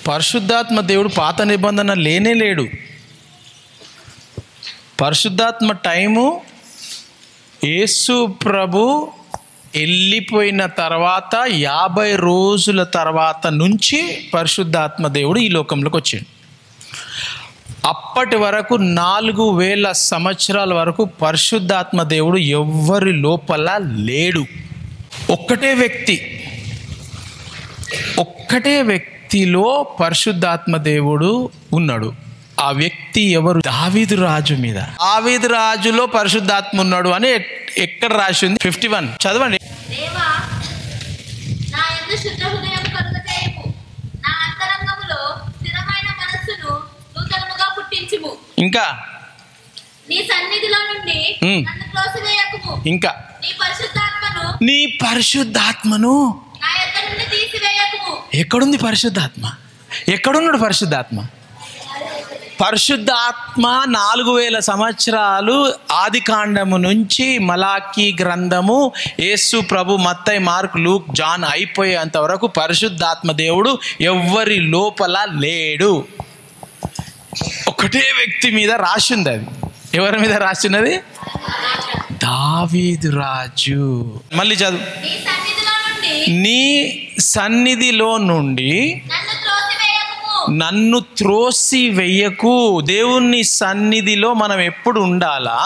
పరిశుద్ధాత్మ దేవుడు పాత నిబంధన లేనే లేడు. పరిశుద్ధాత్మ టైము యేసు ప్రభు వెళ్ళిపోయిన తర్వాత 50 రోజుల తర్వాత నుంచి పరిశుద్ధాత్మ దేవుడు ఈ లోకంలోకి వచ్చాడు. అప్పటి వరకు 4000 సంవత్సరాల వరకు పరిశుద్ధాత్మ దేవుడు ఎవ్వరి లోపల లేడు. ఒక్కటే వ్యక్తిలో పరిశుద్ధాత్మ దేవుడు ఉన్నాడు. ఆ వ్యక్తి ఎవరు? దావీదు రాజు మీద. దావీదు రాజులో పరిశుద్ధాత్మ ఉన్నాడు అని ఎక్కడ రాసి ఉంది? 51 చదవండి. ఇంకా ఇంకా నీ పరిశుద్ధాత్మను ఎక్కడుంది? పరిశుద్ధాత్మ ఎక్కడున్నాడు? పరిశుద్ధాత్మ 4000 సంవత్సరాలు ఆది కాండము నుంచి మలాకీ గ్రంథము, యేసు ప్రభు, మత్తయి, మార్కు, లూక్, జాన్ అయిపోయేంత వరకు పరిశుద్ధాత్మ దేవుడు ఎవ్వరి లోపల లేడు. ఒకటే వ్యక్తి మీద రాసింది. అది ఎవరి మీద రాసినది? దావీదు రాజు. మళ్ళీ చదువు. నీ సన్నిధిలో నుండి నన్ను త్రోసి వెయ్యకు. దేవుని సన్నిధిలో మనం ఎప్పుడు ఉండాలా?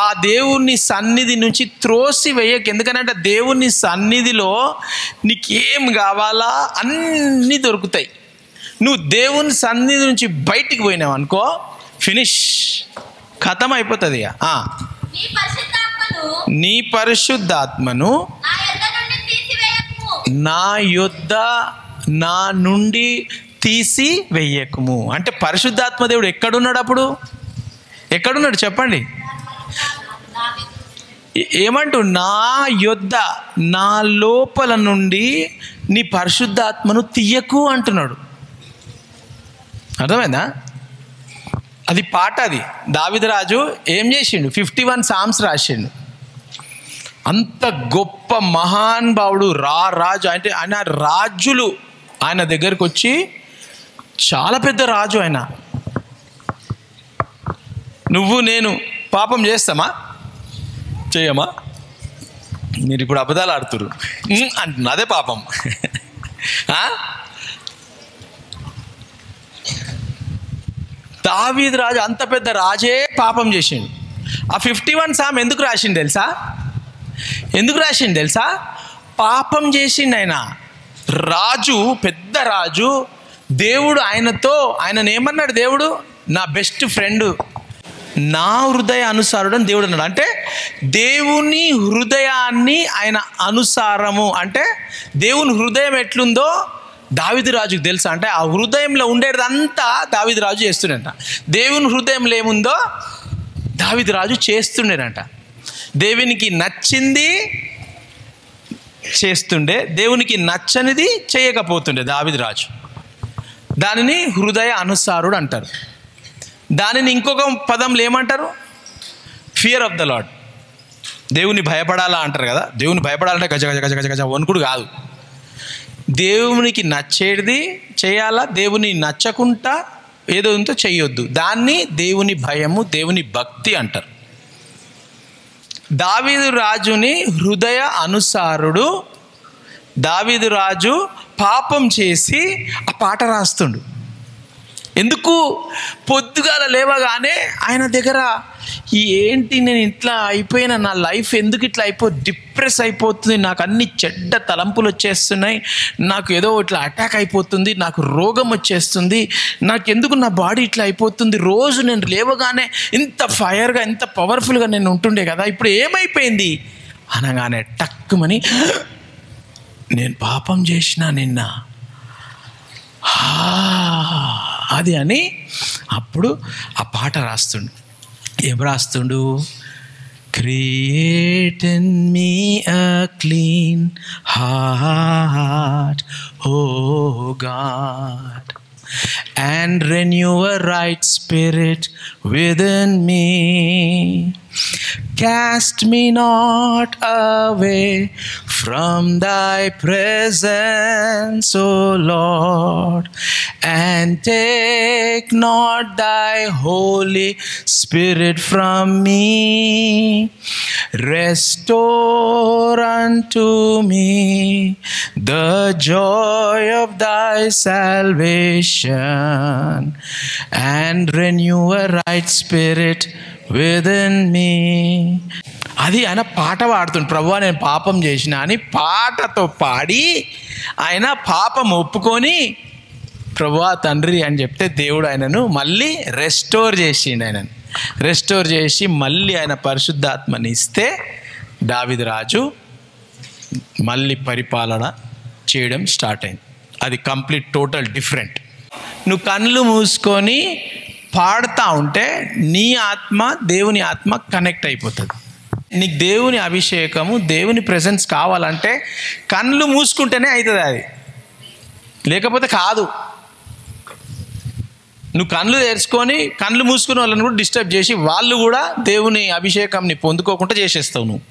ఆ దేవుని సన్నిధి నుంచి త్రోసి వెయ్యకు. ఎందుకంటే దేవుని సన్నిధిలో నీకేం కావాలా అన్నీ దొరుకుతాయి. నువ్వు దేవుని సన్నిధి నుంచి బయటికి పోయినావు అనుకో, ఫినిష్, ఖతం అయిపోతుంది. నీ పరిశుద్ధాత్మను నా యొద్ద నా నుండి తీసి వెయ్యకుము. అంటే పరిశుద్ధాత్మ దేవుడు ఎక్కడున్నాడు? అప్పుడు ఎక్కడున్నాడు చెప్పండి? ఏమంటూ? నా యొద్ద, నా లోపల నుండి నీ పరిశుద్ధాత్మను తీయకు అంటున్నాడు. అర్థమైందా? అది పాట. అది దావీదు రాజు ఏం చేసిండు? 51 సామ్స్ రాసిండు. అంత గొప్ప మహానుభావుడు, రాజు. అంటే ఆయన రాజులు ఆయన దగ్గరికి వచ్చి, చాలా పెద్ద రాజు ఆయన. నువ్వు నేను పాపం చేస్తామా? చేయమా? మీరు ఇప్పుడు అబద్ధాలు ఆడుతురు అంటున్నా, అదే పాపం. దావీదు రాజు అంత పెద్ద రాజే పాపం చేసిండు. ఆ 51 సామ్ ఎందుకు రాసిండు తెలుసా? పాపం చేసిండు ఆయన. రాజు, పెద్ద రాజు. దేవుడు ఆయనను ఏమన్నాడు? దేవుడు నా బెస్ట్ ఫ్రెండ్, నా హృదయ అనుసారుడు అని దేవుడు అన్నాడు. అంటే దేవుని హృదయాన్ని ఆయన అనుసారము. అంటే దేవుని హృదయం ఎట్లుందో దావీదు రాజుకు తెలుసా? అంటే ఆ హృదయంలో ఉండేదంతా దావీదు రాజు చేస్తుండేట. దేవుని హృదయంలో ఏముందో దావీదు రాజు చేస్తుండేనంట. దేవునికి నచ్చింది చేస్తుండే, దేవునికి నచ్చనిది చేయకపోతుండే దావీదు రాజు. దానిని హృదయ అనుసారుడు అంటారు. దానిని ఇంకొక పదంలో ఏమంటారు? Fear of the lord. దేవుని భయపడాలా అంటారు కదా. దేవుని భయపడాలంటే గజ గజ గజ గజ గజ వణుకుడు కాదు. దేవునికి నచ్చేది చేయాలా, దేవుని నచ్చకుండా ఏదో ఉందో చెయ్యొద్దు. దాన్ని దేవుని భయము, దేవుని భక్తి అంటారు. దావీదు రాజుని హృదయ అనుసారుడు. దావీదు రాజు పాపం చేసి ఆ పాట రాస్తుండు. ఎందుకు? పొద్దుగాల లేవగానే ఆయన దగ్గర ఏంటి, నేను ఇట్లా అయిపోయినా, నా లైఫ్ ఎందుకు ఇట్లా డిప్రెస్ అయిపోతుంది, నాకు అన్ని చెడ్డ తలంపులు వచ్చేస్తున్నాయి, నాకు ఏదో ఇట్లా అటాక్ అయిపోతుంది, నాకు రోగం వచ్చేస్తుంది, నాకెందుకు నా బాడీ ఇట్లా అయిపోతుంది, రోజు నేను లేవగానే ఇంత ఫైర్గా, ఇంత పవర్ఫుల్గా నేను ఉంటుండే కదా, ఇప్పుడు ఏమైపోయింది అనగానే టక్కుమని నేను పాపం చేసిన నిన్న అది అని అప్పుడు ఆ పాట రాస్తుండు. ఏం రాస్తుండు? Create in me a clean heart O God and renew a right spirit within me. Cast me not away from thy presence, O Lord, and take not thy Holy Spirit from me. Restore unto me the joy of thy salvation, and renew a right spirit within me. అది ఆయన పాట పాడుతుంది. ప్రభువా నేను పాపం చేసిన అని పాటతో పాడి ఆయన పాపం ఒప్పుకొని ప్రభువా తండ్రి అని చెప్తే దేవుడు ఆయనను మళ్ళీ రెస్టోర్ చేసిండు. ఆయనను రెస్టోర్ చేసి మళ్ళీ ఆయన పరిశుద్ధాత్మని ఇస్తే దావీదు రాజు మళ్ళీ పరిపాలన చేయడం స్టార్ట్ అయింది. అది కంప్లీట్ టోటల్ డిఫరెంట్. నువ్వు కళ్ళు మూసుకొని పాడుతూ ఉంటే నీ ఆత్మ దేవుని ఆత్మ కనెక్ట్ అయిపోతుంది. నీకు దేవుని అభిషేకము దేవుని ప్రెజెన్స్ కావాలంటే కళ్ళు మూసుకుంటేనే అవుతుంది, అది లేకపోతే కాదు. నువ్వు కళ్ళు తెరుచుకొని కళ్ళు మూసుకుని వాళ్ళని కూడా డిస్టర్బ్ చేసి వాళ్ళు కూడా దేవుని అభిషేకంని పొందుకోకుండా చేసేస్తావు నువ్వు.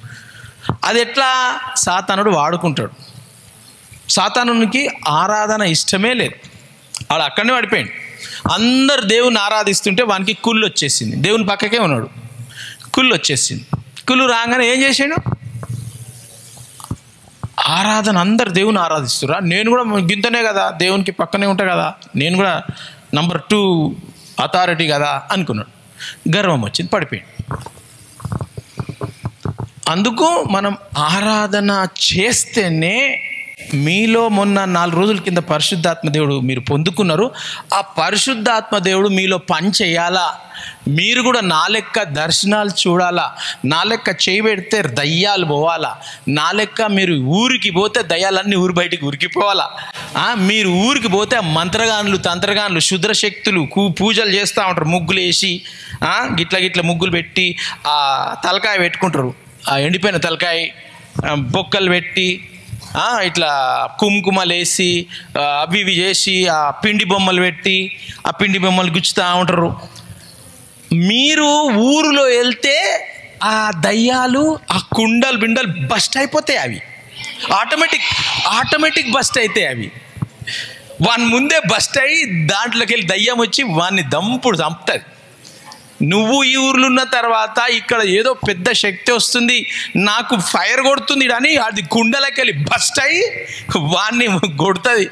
అది ఎట్లా? సాతానుడు వాడుకుంటాడు. సాతానునికి ఆరాధన ఇష్టమే లేదు, వాడు అక్కడనే పడిపోయాడు. అందరు దేవుని ఆరాధిస్తుంటే వానికి కుళ్ళు వచ్చేసింది. దేవుని పక్కకే ఉన్నాడు, కుళ్ళు వచ్చేసింది. కుళ్ళు రాగానే ఏం చేసాడు? ఆరాధన అందరు దేవుని ఆరాధిస్తురా, నేను కూడా గింతనే కదా, దేవునికి పక్కనే ఉంటా కదా, నేను కూడా నంబర్ 2 అథారిటీ కదా అనుకున్నాడు. గర్వం వచ్చింది, పడిపోయాడు. అందుకు మనం ఆరాధన చేస్తేనే మీలో మొన్న 4 రోజుల కింద పరిశుద్ధాత్మ దేవుడు మీరు పొందుకున్నారు. ఆ పరిశుద్ధాత్మ దేవుడు మీలో పని చేయాలా, మీరు కూడా నా లెక్క దర్శనాలు చూడాలా, నా లెక్క చేయబెడితే దయ్యాలు పోవాలా, నా లెక్క మీరు ఊరికి పోతే దయ్యాలన్నీ ఊరి బయటికి ఉరికిపోవాలా, మీరు ఊరికి పోతే మంత్రగానులు తంత్రగానులు శుద్రశక్తులు పూజలు చేస్తూ ఉంటారు, ముగ్గులు వేసి గిట్ల ముగ్గులు పెట్టి ఆ తలకాయ పెట్టుకుంటారు, ఆ ఎండిపోయిన తలకాయ బొక్కలు పెట్టి ఇట్లా కుంకుమలు వేసి అవి ఇవి చేసి ఆ పిండి బొమ్మలు పెట్టి ఆ పిండి బొమ్మలు గుచ్చుతూ ఉంటారు. మీరు ఊరిలో వెళ్తే ఆ దయ్యాలు ఆ కుండలు బిండలు బస్ట్ అయిపోతాయి, అవి ఆటోమేటిక్ బస్ట్ అవుతాయి. అవి వాని ముందే బస్ట్ అయ్యి దాంట్లోకి వెళ్ళి దయ్యం వచ్చి వాడిని చంపుతుంది. నువ్వు ఈ ఊర్లో ఉన్న తర్వాత ఇక్కడ ఏదో పెద్ద శక్తి వస్తుంది, నాకు ఫైర్ కొడుతుంది అని అది కుండలకి వెళ్ళి బస్ట్ అయ్యి వాడిని కొడుతుంది.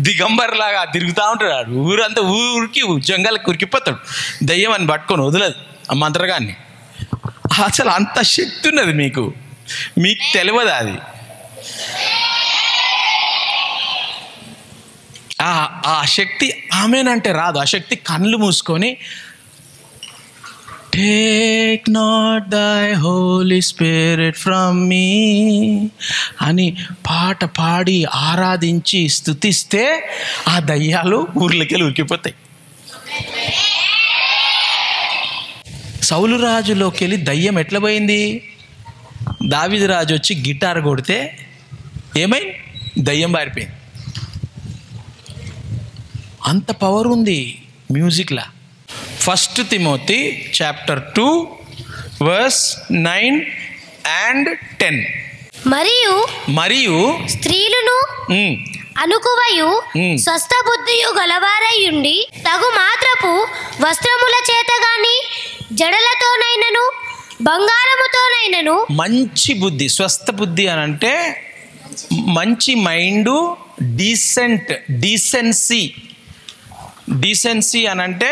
దిగంబర్లాగా తిరుగుతూ ఉంటాడు, ఆడు ఊరంతా ఊరికి జంగలకి ఉరికిపోతాడు. దయ్యం అని పట్టుకొని వదలదు ఆ మంత్రగాన్ని. అసలు అంత శక్తి ఉన్నది మీకు తెలియదు. అది ఆ శక్తి ఆమెనంటే రాదు. ఆ శక్తి కళ్ళు మూసుకొని Take not thy Holy Spirit from me అని పాట పాడి ఆరాధించి స్తుతిస్తే ఆ దయ్యాలు ఊర్లకి ఉరికిపోతాయి. సౌలు రాజులోకి వెళ్ళి దయ్యం ఎట్లా పోయింది? దావీదు రాజు వచ్చి గిటార్ కొడితే ఏమైంది? దయ్యం పారిపోయింది. అంత పవర్ ఉంది మ్యూజిక్లా. 1 తిమోతి చాప్టర్ 2 verse 9 and 10. మరియు స్త్రీలను అనుకువయు స్వస్థ బుద్ధియు గలవారయుండి తగు మాత్రపు వస్త్రముల చేత గాని జడలతోనైనను బంగారముతోనైనను మంచి బుద్ధి, స్వస్థ బుద్ధి అని అంటే మంచి మైండు, డీసెన్సీ అని అంటే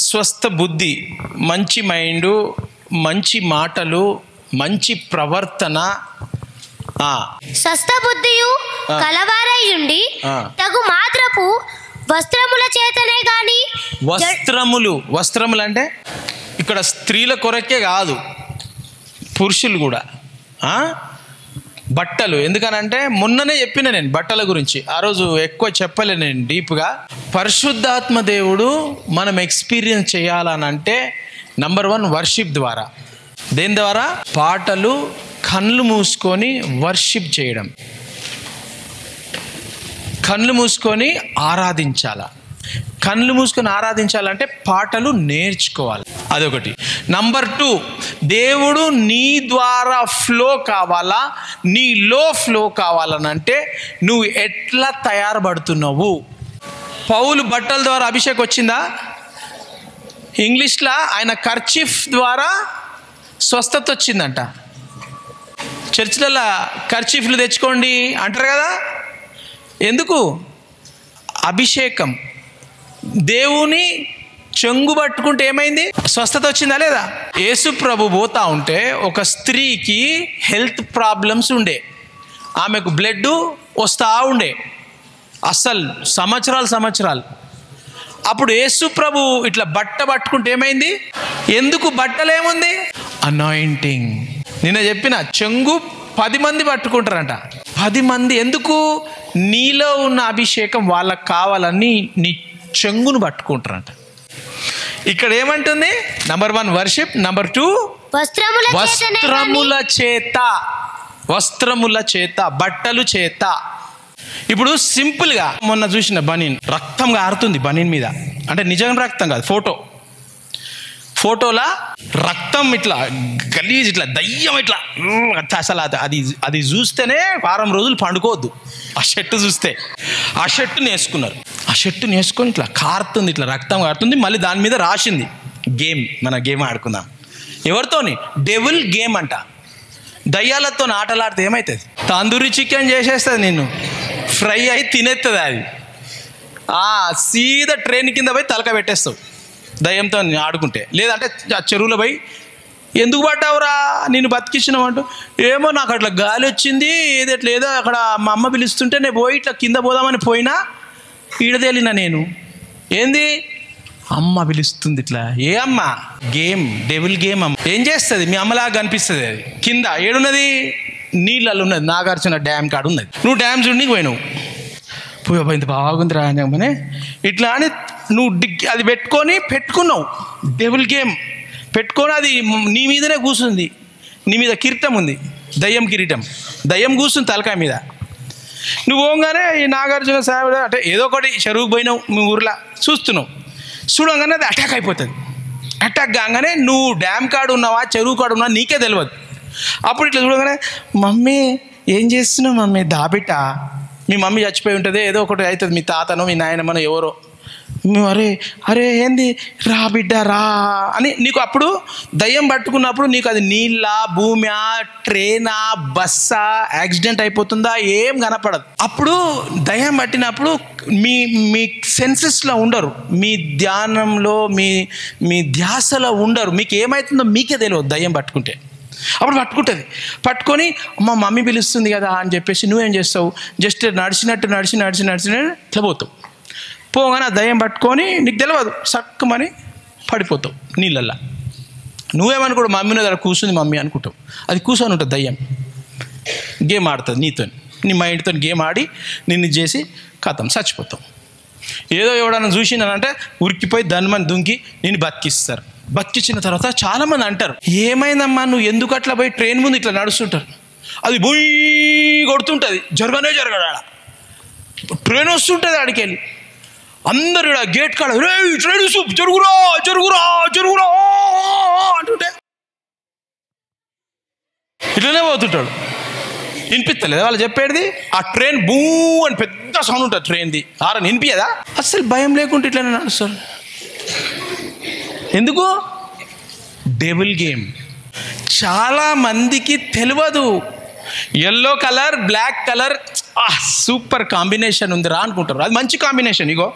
స్వస్థ బుద్ధి, మంచి మైండు, మంచి మాటలు, మంచి ప్రవర్తన. స్వస్థ బుద్ధియు కలవారయుండి తగు మాత్రపు వస్త్రముల చేతనే గాని. వస్త్రములు అంటే ఇక్కడ స్త్రీల కొరకే కాదు, పురుషులు కూడా. బట్టలు ఎందుకనంటే మొన్ననే చెప్పిన నేను బట్టల గురించి, ఆ రోజు ఎక్కువ చెప్పలే నేను డీప్గా. పరిశుద్ధాత్మ దేవుడు మనం ఎక్స్పీరియన్స్ చేయాలనంటే నంబర్ 1 వర్షిప్ ద్వారా. దేని ద్వారా? పాటలు, కళ్ళు మూసుకొని వర్షిప్ చేయడం, కళ్ళు మూసుకొని ఆరాధించాల. కళ్ళు మూసుకొని ఆరాధించాలంటే పాటలు నేర్చుకోవాలి, అదొకటి. నంబర్ 2, దేవుడు నీ ద్వారా ఫ్లో కావాలా, నీలో ఫ్లో కావాలనంటే నువ్వు ఎట్లా తయారుపడుతున్నావు. పౌలు బట్టల ద్వారా అభిషేకం వచ్చిందా? ఇంగ్లీష్లో ఆయన కర్చీఫ్ ద్వారా స్వస్థత వచ్చిందంట. చర్చిలలో కర్చీఫ్లు తెచ్చుకోండి అంటారు కదా, ఎందుకు? అభిషేకం. దేవుని చెంగు పట్టుకుంటే ఏమైంది? స్వస్థత వచ్చిందా లేదా? యేసు ప్రభు పోతా ఉంటే ఒక స్త్రీకి హెల్త్ ప్రాబ్లమ్స్ ఉండే, ఆమెకు బ్లడ్ వస్తూ ఉండే అస్సలు సంవత్సరాలు. అప్పుడు యేసు ప్రభు ఇట్లా బట్ట పట్టుకుంటే ఏమైంది? ఎందుకు? బట్టలేముంది? అనాయింటింగ్. నిన్న చెప్పిన చెంగు 10 మంది పట్టుకుంటారంట. 10 మంది ఎందుకు? నీలో ఉన్న అభిషేకం వాళ్ళకు కావాలని నీ చెంగును పట్టుకుంటారంట. ఇక్కడ ఏమంటుంది? నంబర్ 1 వర్షిప్, నంబర్ 2 వస్త్రముల చేత, బట్టలు చేత. ఇప్పుడు సింపుల్గా మొన్న చూసిన బనీన్ రక్తం గారుతుంది బనీన్ మీద, అంటే నిజంగా రక్తం కాదు, ఫోటోలా రక్తం ఇట్లా గలీజ్, ఇట్లా దయ్యం ఇట్లా అసలు అది చూస్తేనే వారం రోజులు పండుకోవద్దు. ఆ షర్టు చూస్తే, ఆ షర్టుని వేసుకున్నారు, ఆ షర్టుని వేసుకొని ఇట్లా కారుతుంది, ఇట్లా రక్తం కారుతుంది. మళ్ళీ దాని మీద రాసింది గేమ్, మన గేమ్ ఆడుకుందాం. ఎవరితోని? డెవిల్ గేమ్ అంట. దయ్యాలతో ఆటలాడితే ఏమవుతుంది? తందూరి చికెన్ చేసేస్తుంది, నిన్ను ఫ్రై అయి తినేస్తుంది అది. సీదా ట్రైన్ కింద పోయి తలక పెట్టేస్తావు దయ్యంతో ఆడుకుంటే. లేదంటే ఆ చెరువులో పోయి ఎందుకు పడ్డావురా నేను బతికించినామంటూ, ఏమో నాకు అట్లా గాలి వచ్చింది ఏదో అక్కడ మా అమ్మ పిలుస్తుంటే నేను పోయి ఇట్లా కింద పోదామని పోయినా ఈడదేలినా నేను. ఏంది? అమ్మ పిలుస్తుంది ఇట్లా. ఏ అమ్మ? Game, devil game. అమ్మ ఏం చేస్తుంది? మీ అమ్మలాగా కనిపిస్తుంది. అది కింద ఏడున్నది? నీళ్ళల్లో ఉన్నది. నాగార్జున డ్యామ్ కాడు ఉన్నది. నువ్వు డ్యామ్ చూడడానికి పోయినావు, ఇంత బాగుంది రానే ఇట్లా అని నువ్వు అది పెట్టుకున్నావు. డెవిల్ గేమ్ పెట్టుకొని అది నీ మీదనే కూర్చుంది. నీ మీద కిరీటం ఉంది, దయ్యం కిరీటం. దయ్యం కూర్చుంది తలకాయ మీద. నువ్వు పోగానే ఈ నాగార్జున సాహెబ్ అంటే ఏదో ఒకటి చెరువుకు పోయినావు, మీ ఊర్లో చూడగానే అది అటాక్ అయిపోతుంది. అటాక్ కాగానే నువ్వు డ్యామ్ కాడు ఉన్నావా చెరువు కాడు ఉన్నావా నీకే తెలియదు. అప్పుడు ఇట్లా చూడగానే మమ్మీ ఏం చేస్తున్నావు మమ్మీ? దాబిట మీ మమ్మీ చచ్చిపోయి ఉంటుంది, ఏదో ఒకటి అవుతుంది, మీ తాతనో మీ నాయనమ్మనో ఎవరో. అరే ఏంది? రా బిడ్డ రా అని నీకు అప్పుడు దయ్యం పట్టుకున్నప్పుడు నీకు అది నీళ్ళ, భూమి, ట్రైనా, బస్సా, యాక్సిడెంట్ అయిపోతుందా ఏం కనపడదు. అప్పుడు దయ్యం పట్టినప్పుడు మీ సెన్సెస్లో ఉండరు, మీ ధ్యానంలో మీ ధ్యాసలో ఉండరు. మీకు ఏమవుతుందో మీకే తెలియదు దయ్యం పట్టుకుంటే. అప్పుడు పట్టుకొని మా మమ్మీ పిలుస్తుంది కదా అని చెప్పేసి నువ్వేం చేస్తావు? జస్ట్ నడిచినట్టు ఇట్లా పోతావు. పోగానే ఆ దయ్యం పట్టుకొని నీకు తెలియదు, సక్కమని పడిపోతావు నీళ్ళల్లో. నువ్వేమనుకోడు మమ్మీని దగ్గర కూర్చుంది మమ్మీ అనుకుంటావు. అది కూర్చొని ఉంటుంది దయ్యం, గేమ్ ఆడుతుంది నీతో, నీ మైండ్తో గేమ్ ఆడి నిన్ను చేసి కథం చచ్చిపోతావు. ఏదో ఎవడన్నా చూసినానంటే ఉరికిపోయి దానిమని దుంకి నేను బతికిస్తారు. బతికించిన తర్వాత చాలామంది అంటారు, ఏమైందమ్మా నువ్వు ఎందుకు అట్లా పోయి ట్రైన్ ముందు ఇట్లా నడుస్తుంటారు, అది బొయ్యి కొడుతుంటుంది, జరగడా ట్రైన్ వస్తుంటుంది ఆడికెళ్ళి, అందరు గేట్ కాడ ట్రైన్ జరుగురా అంటుంటే ఇట్లనే పోతుంటాడు. వినిపిస్తలేదు వాళ్ళు చెప్పేది? ఆ ట్రైన్ బూ అని పెద్ద సౌండ్ ఉంటుంది ట్రైన్ది, ఆరని వినిపించదా? అసలు భయం లేకుండా ఇట్లనే నడుస్తారు. ఎందుకు? Devil game. చాలా మందికి తెలియదు. Yellow colour, black colour super combination ఉంది రా అనుకుంటారు. అది మంచి కాంబినేషన్. ఇగో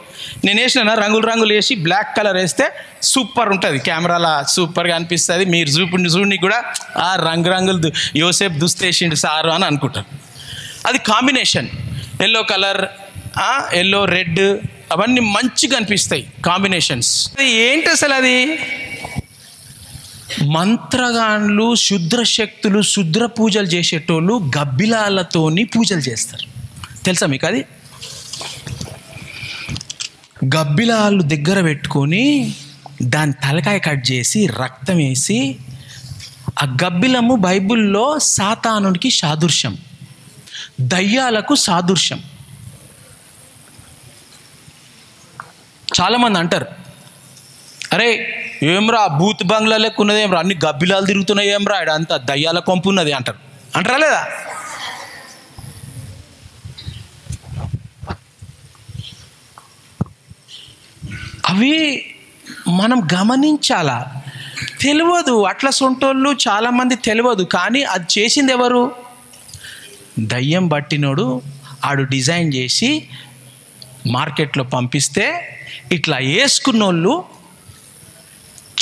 నేను వేసిన రంగులు వేసి బ్లాక్ కలర్ వేస్తే సూపర్ ఉంటుంది, కెమెరాలో సూపర్గా అనిపిస్తుంది. మీరు చూడడానికి కూడా రంగులు యోసేపు దుస్తేసిండు సారు అని అనుకుంటారు. అది combination. Yellow colour, yellow red అవన్నీ మంచిగా అనిపిస్తాయి కాంబినేషన్స్. అది ఏంటి అసలు? అది మంత్రగాన్లు, శుద్ర శక్తులు, శుద్ర పూజలు చేసేటోళ్ళు గబ్బిలాలతోని పూజలు చేస్తారు. తెలుసా మీకు? అది గబ్బిలాలు దగ్గర పెట్టుకొని దాని తలకాయ కట్ చేసి రక్తం వేసి, ఆ గబ్బిలము బైబిల్లో సాతానునికి సాదృశ్యం, దయ్యాలకు సాదృశ్యం. చాలామంది అంటారు, అరే ఏమ్రా బూత్ బంగ్లా లెక్క ఉన్నది, ఏమ్రా అన్ని గబ్బిలాలు తిరుగుతున్నాయి, ఏమ్రా ఇక్కడ అంతా దయ్యాల కొంపు ఉన్నది అంటారా లేదా? అవి మనం గమనించాలా. తెలియదు, అట్లా సొంటోళ్ళు చాలామంది తెలియదు. కానీ అది చేసింది ఎవరు? దయ్యం పట్టినోడు. ఆడు డిజైన్ చేసి మార్కెట్లో పంపిస్తే ఇట్లా వేసుకున్నోళ్ళు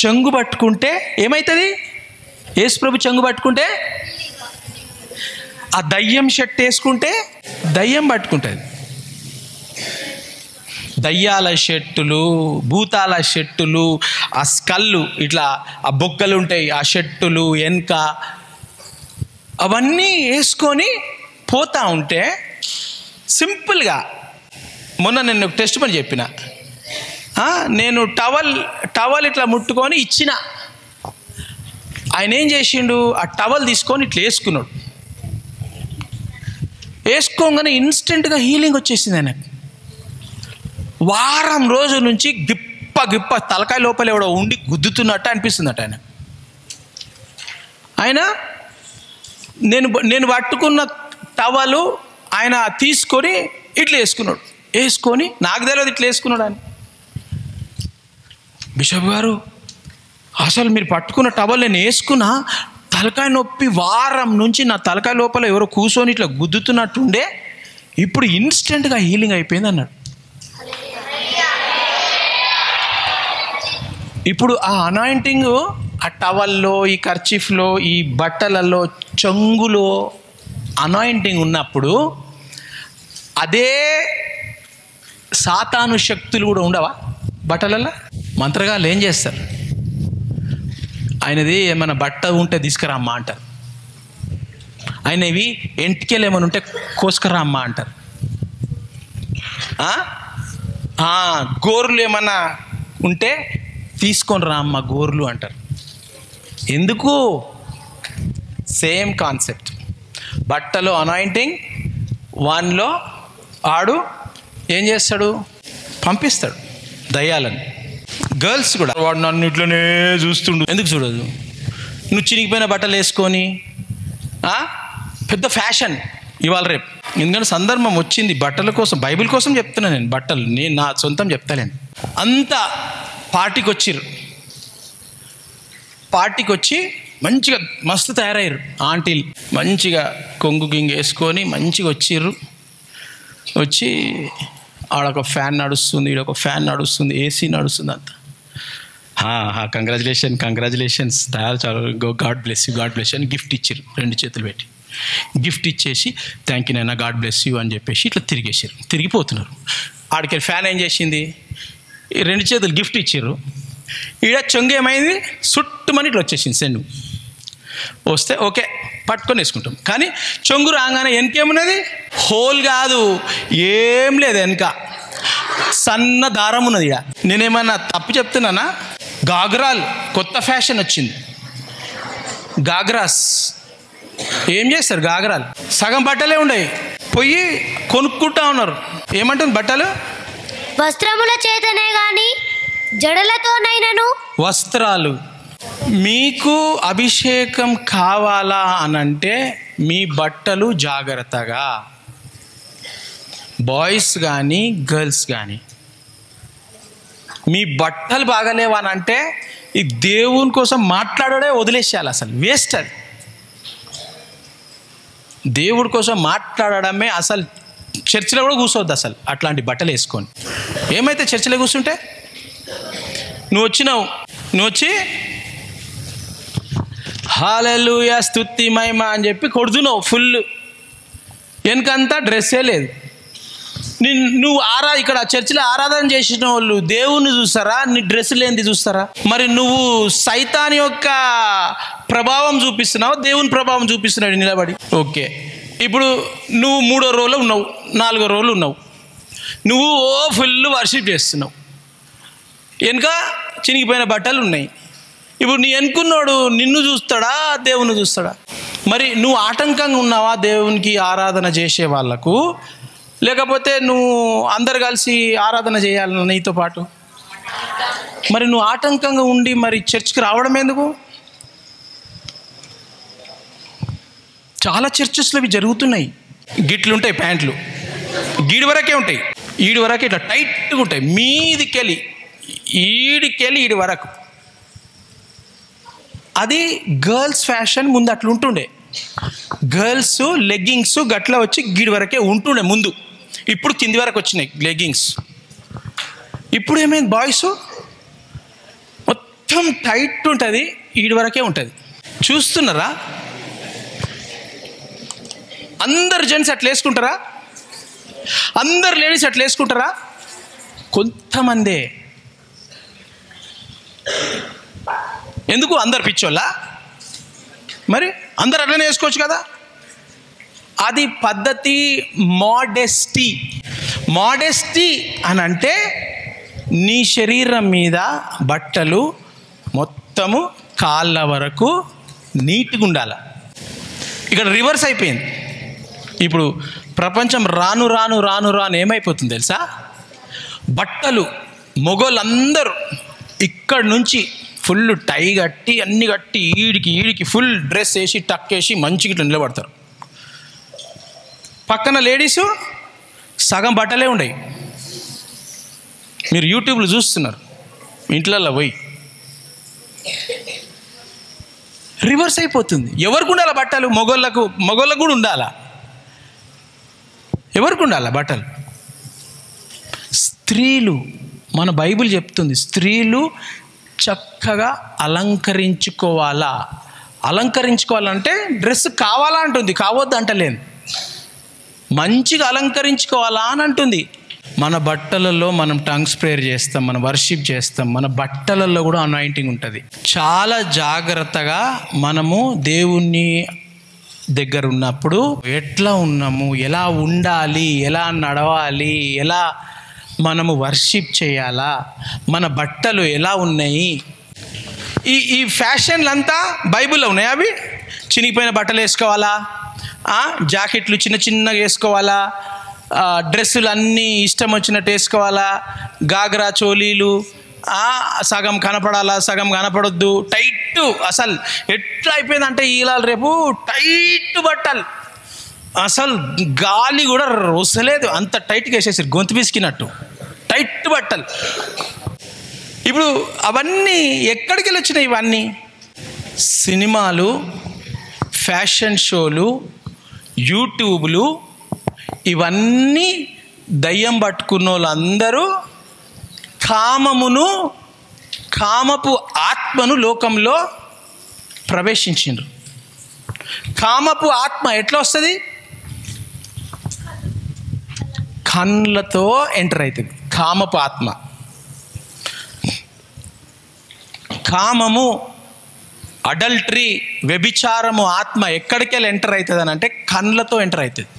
చెంగు పట్టుకుంటే ఏమవుతుంది? యేసు ప్రభు చెంగు పట్టుకుంటే ఆ దయ్యం షర్ట్ వేసుకుంటే దయ్యం పట్టుకుంటుంది. దయ్యాల షర్టులు, భూతాల షర్టులు, ఆ స్కల్లు ఇట్లా ఆ బొక్కలు ఉంటాయి, ఆ షర్టులు వెనక అవన్నీ వేసుకొని పోతా ఉంటే సింపుల్గా మొన్న నేను ఒక టెస్ట్ పని చెప్పిన, నేను టవల్ ఇట్లా ముట్టుకొని ఇచ్చిన. ఆయన ఏం చేసిండు? ఆ టవల్ తీసుకొని ఇట్లా వేసుకున్నాడు. వేసుకోగానే ఇన్స్టెంట్గా హీలింగ్ వచ్చేసింది ఆయనకు. వారం రోజుల నుంచి గిప్ప తలకాయ లోపల ఎవడో ఉండి గుద్దుతున్నట్టు అనిపిస్తుందట ఆయన. నేను పట్టుకున్న టవలు ఆయన తీసుకొని ఇట్లా వేసుకున్నాడు. వేసుకొని నాకు తెలియదు ఇట్లా వేసుకున్నాడు అని. బిషప్ గారు అసలు మీరు పట్టుకున్న టవల్ నేను వేసుకున్నా, తలకాయ నొప్పి వారం నుంచి నా తలకాయ లోపల ఎవరో కూర్చొని ఇట్లా గుద్దుతున్నట్టుండే, ఇప్పుడు ఇన్స్టెంట్గా హీలింగ్ అయిపోయింది అన్నాడు. ఇప్పుడు ఆ అనాయింటింగ్ ఆ టవల్లో, ఈ కర్చీఫ్లో, ఈ బట్టలలో, చెంగులో అనాయింటింగ్ ఉన్నప్పుడు అదే సాతాను శక్తులు కూడా ఉండవా బట్టలలో? మంత్రగాళ్ళు ఏం చేస్తారు? ఆయనది ఏమైనా బట్ట ఉంటే తీసుకురామ్మా అంటారు, ఆయనవి ఎంటికెళ్ళు ఏమైనా ఉంటే కోసుకురామ్మా అంటారు, గోర్లు ఏమన్నా ఉంటే తీసుకొని రా అమ్మ గోర్లు అంటారు. ఎందుకు? Same concept. బట్టలో అనాయింటింగ్, వాన్లో ఆడు ఏం చేస్తాడు? పంపిస్తాడు దయ్యాలని. గర్ల్స్ కూడా వాడు నన్ను ఇట్లనే చూస్తుండు. ఎందుకు చూడదు? నువ్వు చినిగిపోయిన బట్టలు వేసుకొని పెద్ద ఫ్యాషన్ ఇవాళ రేపు. ఎందుకంటే సందర్భం వచ్చింది బట్టల కోసం, బైబిల్ కోసం చెప్తున్నా నేను. బట్టలు నేను నా సొంతం చెప్తాలేను. అంతా పార్టీకి వచ్చి మంచిగా మస్తు తయారయ్యారు ఆంటీలు. మంచిగా కొంగు గింగు వేసుకొని మంచిగా వచ్చి ఆడొక ఫ్యాన్ నడుస్తుంది, ఈడొక ఫ్యాన్ నడుస్తుంది, ఏసీ నడుస్తుంది అంతా. కంగ్రాచులేషన్స్ చాలా గాడ్ బ్లెస్ యూ అని గిఫ్ట్ ఇచ్చారు. 2 చేతులు పెట్టి గిఫ్ట్ ఇచ్చేసి థ్యాంక్ యూ నైనా గాడ్ బ్లెస్ యూ అని చెప్పేసి ఇట్లా తిరిగిపోతున్నారు. ఆడికి ఫ్యాన్ ఏం చేసింది? 2 చేతులు గిఫ్ట్ ఇచ్చారు. ఈడ చెంగు ఏమైంది? సుట్టుమని ఇట్లా వచ్చేసింది. సెండు వస్తే ఓకే పట్టుకొని వేసుకుంటాం. కానీ చెంగు రాగానే వెనకేమున్నది? హోల్ కాదు, ఏం లేదు, వెనక సన్న దారం ఉన్నది. ఇక నేనేమన్నా తప్పు చెప్తున్నానా? గాగ్రాలు కొత్త ఫ్యాషన్ వచ్చింది. గాగ్రాస్ ఏం చేస్తారు? గాగ్రాలు సగం బట్టలే ఉండయి, పోయి కొనుక్కుంటా ఉన్నారు. ఏమంటుంది? బట్టలు వస్త్రముల చేతనే గాని జడలతోనైనను. వస్త్రాలు. మీకు అభిషేకం కావాలా అనంటే మీ బట్టలు జాగ్రత్తగా, బాయ్స్ కానీ గర్ల్స్ కానీ, మీ బట్టలు బాగలేవనంటే ఈ దేవుని కోసం మాట్లాడడే వదిలేసేయాలి. అసలు వేస్ట్ అది. దేవుడి కోసం మాట్లాడడమే అసలు. చర్చిలో కూడా కూర్చోవద్దు అసలు అట్లాంటి బట్టలు వేసుకొని. ఏమైతే చర్చిలో కూర్చుంటే నువ్వు వచ్చి హల్లెలూయా స్తుతి మహిమ అని చెప్పి కొడుతున్నావు ఫుల్. వెనకంతా డ్రెస్సే లేదు. నువ్వు ఇక్కడ చర్చిలో ఆరాధన చేసిన వాళ్ళు దేవుణ్ణి చూస్తారా? నీ డ్రెస్ లేనిది చూస్తారా? మరి నువ్వు సైతాన్ యొక్క ప్రభావం చూపిస్తున్నావు, దేవుని ప్రభావం చూపిస్తున్నాడు నిలబడి. ఓకే, ఇప్పుడు నువ్వు 3వ రోజులో ఉన్నావు, 4వ రోజులు ఉన్నావు, నువ్వు ఫుల్ వర్షిప్ చేస్తున్నావు, వెనుక చినిగిపోయిన బట్టలు ఉన్నాయి. ఇప్పుడు నీ ఎన్నుకున్నాడు నిన్ను చూస్తాడా దేవుని చూస్తాడా? మరి నువ్వు ఆటంకంగా ఉన్నావా దేవునికి ఆరాధన చేసే వాళ్ళకు? లేకపోతే నువ్వు అందరు కలిసి ఆరాధన చేయాలి నీతో పాటు? మరి నువ్వు ఆటంకంగా ఉండి మరి చర్చ్కి రావడం ఎందుకు? చాలా చర్చెస్లో ఇవి జరుగుతున్నాయి. గిట్లుంటాయి ప్యాంట్లు, గీడి వరకే ఉంటాయి, ఈడి వరకే ఇట్లా టైట్గా ఉంటాయి, మీదికెళ్ళి ఈడి వరకు. అది గర్ల్స్ ఫ్యాషన్. ముందు అట్లా ఉంటుండే, గర్ల్స్ లెగ్గింగ్స్ గట్ల వచ్చి గీడి వరకే ఉంటుండే ముందు. ఇప్పుడు కింది వరకు వచ్చినాయి లెగ్గింగ్స్. ఇప్పుడు ఏమైంది, బాయ్స్ మొత్తం టైట్ ఉంటుంది, ఈడి వరకే ఉంటుంది. చూస్తున్నారా? అందరు జెంట్స్ అట్లా వేసుకుంటారా? అందరు లేడీస్ అట్లా వేసుకుంటారా? కొంతమందే. ఎందుకు? అందరు పిచ్చోళ్ళా? మరి అందరు అట్లనే వేసుకోవచ్చు కదా. అది పద్ధతి. మోడెస్టీ అని అంటే నీ శరీరం మీద బట్టలు మొత్తము కాళ్ళ వరకు నీట్గా ఉండాలి. ఇక్కడ రివర్స్ అయిపోయింది. ఇప్పుడు ప్రపంచం రాను రాను రాను రాను ఏమైపోతుంది తెలుసా? బట్టలు మొగోళ్ళందరూ ఇక్కడ నుంచి ఫుల్ టై కట్టి అన్ని కట్టి ఈడికి ఫుల్ డ్రెస్ వేసి టక్ వేసి మంచిగా ఇట్లా నిలబడతారు. పక్కన లేడీసు సగం బట్టలే ఉండయి. మీరు యూట్యూబ్లో చూస్తున్నారు, ఇంట్లల్లో పోయి. రివర్స్ అయిపోతుంది. ఎవరికి ఉండాలా బట్టలు? మొగోళ్ళకు కూడా ఉండాలా? ఎవరికి ఉండాలా బట్టలు? స్త్రీలు, మన బైబిల్ చెప్తుంది, స్త్రీలు చక్కగా అలంకరించుకోవాలంటే డ్రెస్ కావాలా అంటుంది, కావద్దు అంటలేదు. మంచిగా అలంకరించుకోవాలా అని అంటుంది. మన బట్టలలో మనం టంగ్స్ ప్రేయర్ చేస్తాం, మనం వర్షిప్ చేస్తాం, మన బట్టలలో కూడా అనాయింటింగ్ ఉంటుంది. చాలా జాగ్రత్తగా మనము దేవుని దగ్గర ఉన్నప్పుడు ఎట్లా ఉన్నాము, ఎలా ఉండాలి, ఎలా నడవాలి, ఎలా మనము వర్షిప్ చేయాలా, మన బట్టలు ఎలా ఉన్నాయి. ఈ ఫ్యాషన్లు అంతా బైబిల్లో ఉన్నాయి. అవి చినిగిపోయిన బట్టలు వేసుకోవాలా, జాకెట్లు చిన్నగా వేసుకోవాలా, డ్రెస్సులు అన్నీ ఇష్టం వచ్చినట్టు వేసుకోవాలా, గాగ్రా చోలీలు సగం కనపడాలా, సగం కనపడొద్దు, టైట్. అసలు ఎట్లా అయిపోయిందంటే ఈలాలు రేపు టైట్ బట్టలు, అసలు గాలి కూడా వస్తలేదు, అంత టైట్గా వేసేసారు, గొంతు పిసికినట్టు టైట్ బట్టలు. ఇప్పుడు అవన్నీ ఎక్కడికి వెళ్ళి వచ్చినాయి? ఇవన్నీ సినిమాలు, ఫ్యాషన్ షోలు, యూట్యూబ్లు, ఇవన్నీ దయ్యం పట్టుకున్న వాళ్ళందరూ కామపు ఆత్మను లోకంలో ప్రవేశించిండ్రు. కామపు ఆత్మ ఎట్లా వస్తుంది? కళ్ళతో ఎంటర్ అవుతుంది కామపు ఆత్మ. కామము, అడల్టరీ, వ్యభిచారము ఆత్మ ఎక్కడికి వెళ్ళి ఎంటర్ అవుతుంది అని అంటే కళ్ళతో ఎంటర్ అవుతుంది.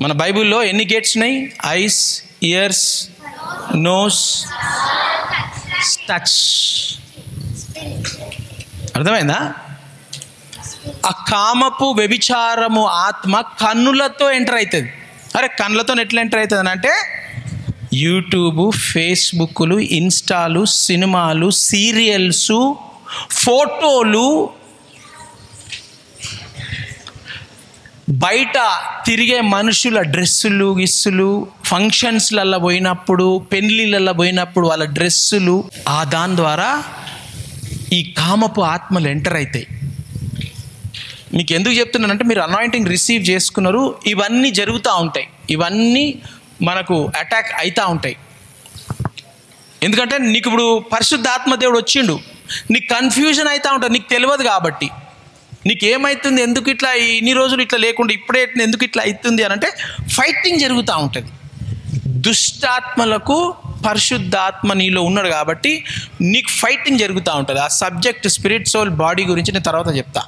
మన బైబిల్లో ఎన్ని గేట్స్ ఉన్నాయి? Eyes, ears, nose, touch. అర్థమైందా? ఆ కామపు వ్యభిచారము ఆత్మ కన్నులతో ఎంటర్ అవుతుంది. అరే కన్నులతో ఎట్లా ఎంటర్ అవుతుంది అని అంటే యూట్యూబ్, ఫేస్బుక్లు, ఇన్స్టాలు, సినిమాలు, సీరియల్స్, ఫోటోలు, బయట తిరిగే మనుషుల డ్రెస్సులు, ఫంక్షన్స్లలో పోయినప్పుడు, పెళ్ళిళ్ళల్లో పోయినప్పుడు వాళ్ళ డ్రెస్సులు, దాని ద్వారా ఈ కామపు ఆత్మలు ఎంటర్ అవుతాయి. మీకు ఎందుకు చెప్తున్నానంటే మీరు అనాయింటింగ్ రిసీవ్ చేసుకున్నారు, ఇవన్నీ జరుగుతూ ఉంటాయి, ఇవన్నీ మనకు అటాక్ అవుతూ ఉంటాయి. ఎందుకంటే నీకు ఇప్పుడు పరిశుద్ధాత్మ దేవుడు వచ్చిండు, నీకు కన్ఫ్యూజన్ అవుతూ ఉంటుంది, నీకు తెలియదు కాబట్టి. నీకేమవుతుంది, ఎందుకు ఇట్లా ఇన్ని రోజులు ఇట్లా లేకుండా ఇప్పుడే ఎందుకు ఇట్లా అవుతుంది అని అంటే ఫైటింగ్ జరుగుతూ ఉంటుంది. దుష్టాత్మలకు పరిశుద్ధాత్మ నీలో ఉన్నాడు కాబట్టి నీకు ఫైటింగ్ జరుగుతూ ఉంటుంది. ఆ సబ్జెక్ట్ స్పిరిట్, సోల్, బాడీ గురించి నేను తర్వాత చెప్తా.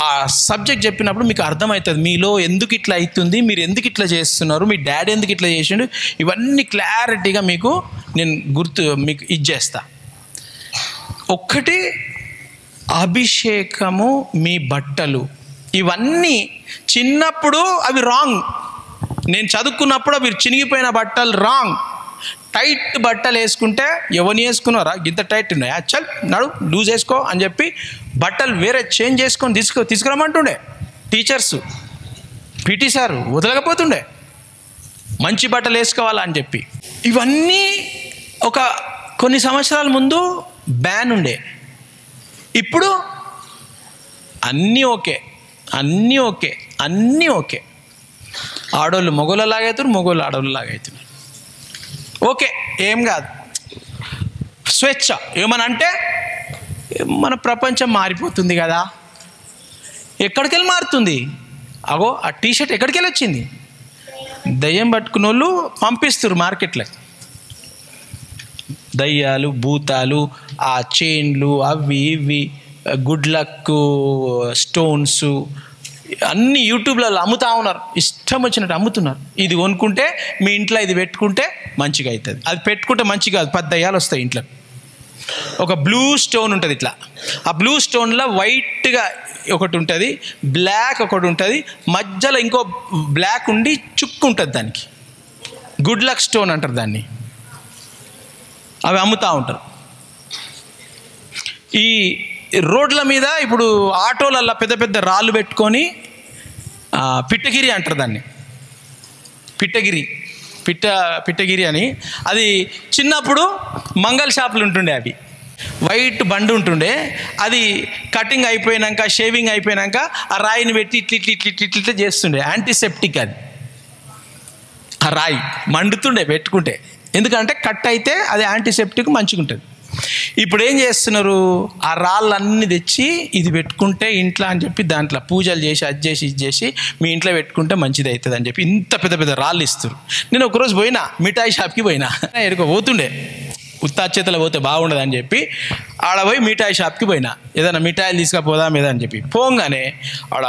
ఆ సబ్జెక్ట్ చెప్పినప్పుడు మీకు అర్థమవుతుంది మీలో ఎందుకు ఇట్లా అవుతుంది, మీరు ఎందుకు ఇట్లా చేస్తున్నారు, మీ డాడీ ఎందుకు ఇట్లా చేసిండు, ఇవన్నీ క్లారిటీగా నేను మీకు ఇచ్చేస్తా. ఒక్కటి అభిషేకము, మీ బట్టలు, ఇవన్నీ చిన్నప్పుడు అవి రాంగ్. నేను చదువుకున్నప్పుడు అవి చినిగిపోయిన బట్టలు రాంగ్. టైట్ బట్టలు వేసుకుంటే ఎవరిని వేసుకున్నారా ఇంత టైట్ ఉన్నాయా, చల్ నడు లూజ్ వేసుకో అని చెప్పి బట్టలు వేరే చేంజ్ చేసుకొని తీసుకురమ్మంటుండే టీచర్స్. పీటీ సార్ వదలకపోతుండే మంచి బట్టలు వేసుకోవాలని చెప్పి. ఇవన్నీ ఒక కొన్ని సంవత్సరాల ముందు బ్యాన్ ఉండే. ఇప్పుడు అన్నీ ఓకే, అన్నీ ఓకే, అన్నీ ఓకే. ఆడోళ్ళు మగోళ్ళలాగా అవుతున్నారు, మగోళ్ళు ఆడోళ్ళలాగా అవుతున్నారు. ఓకే, ఏం కాదు, స్వేచ్ఛ. ఏమనంటే మన ప్రపంచం మారిపోతుంది కదా. ఎక్కడికి వెళ్ళి మారుతుంది? అగో ఆ టీషర్ట్ ఎక్కడికి వెళ్ళి వచ్చింది? దయ్యం పట్టుకున్న వాళ్ళు పంపిస్తారు మార్కెట్లోకి. దయ్యాలు, భూతాలు, ఆ చైన్లు, అవి ఇవి, గుడ్ లక్ స్టోన్స్ అన్నీ యూట్యూబ్లలో అమ్ముతా ఉన్నారు. ఇష్టం వచ్చినట్టు అమ్ముతున్నారు. ఇది కొనుక్కుంటే మీ ఇంట్లో ఇది పెట్టుకుంటే మంచిగా అవుతుంది, అది పెట్టుకుంటే మంచిగా కాదు, 10 దయ్యాలు వస్తాయి ఇంట్లో. ఒక బ్లూ స్టోన్ ఉంటుంది ఇట్లా, ఆ బ్లూ స్టోన్లో వైట్గా ఒకటి ఉంటుంది, బ్లాక్ ఒకటి ఉంటుంది, మధ్యలో ఇంకో బ్లాక్ ఉండి చుక్కు ఉంటుంది దానికి. గుడ్ లక్ స్టోన్ అంటారు దాన్ని. అవి అమ్ముతూ ఉంటారు. ఈ రోడ్ల మీద ఇప్పుడు ఆటోలల్లో పెద్ద పెద్ద రాళ్ళు పెట్టుకొని పిట్టగిరి అంటారు దాన్ని. పిట్టగిరి అని. అది చిన్నప్పుడు మంగళ షాపులు ఉంటుండే, అవి వైట్ బండి ఉంటుండే. అది కటింగ్ అయిపోయినాక, షేవింగ్ అయిపోయినాక ఆ రాయిని పెట్టి ఇట్లా చేస్తుండే. యాంటీసెప్టిక్ అది. ఆ రాయి మండుతుండే పెట్టుకుంటే, ఎందుకంటే కట్ అయితే అది యాంటీసెప్టిక్ మంచిగా ఉంటుంది. ఇప్పుడు ఏం చేస్తున్నారు, ఆ రాళ్ళన్నీ తెచ్చి ఇది పెట్టుకుంటే ఇంట్లో అని చెప్పి దాంట్లో పూజలు చేసి అది చేసి ఇది చేసి మీ ఇంట్లో పెట్టుకుంటే మంచిది అవుతుంది అని చెప్పి ఇంత పెద్ద పెద్ద రాళ్ళు ఇస్తారు. నేను ఒకరోజు పోయినా, మిఠాయి షాప్కి పోయినా, ఎడుకో పోతుండే, ఉత్తాచేతలో పోతే బాగుండదు అని చెప్పి ఆడ పోయి మిఠాయి షాప్కి పోయినా, ఏదైనా మిఠాయిలు తీసుకపోదాం ఏదని చెప్పి పోగానే ఆడ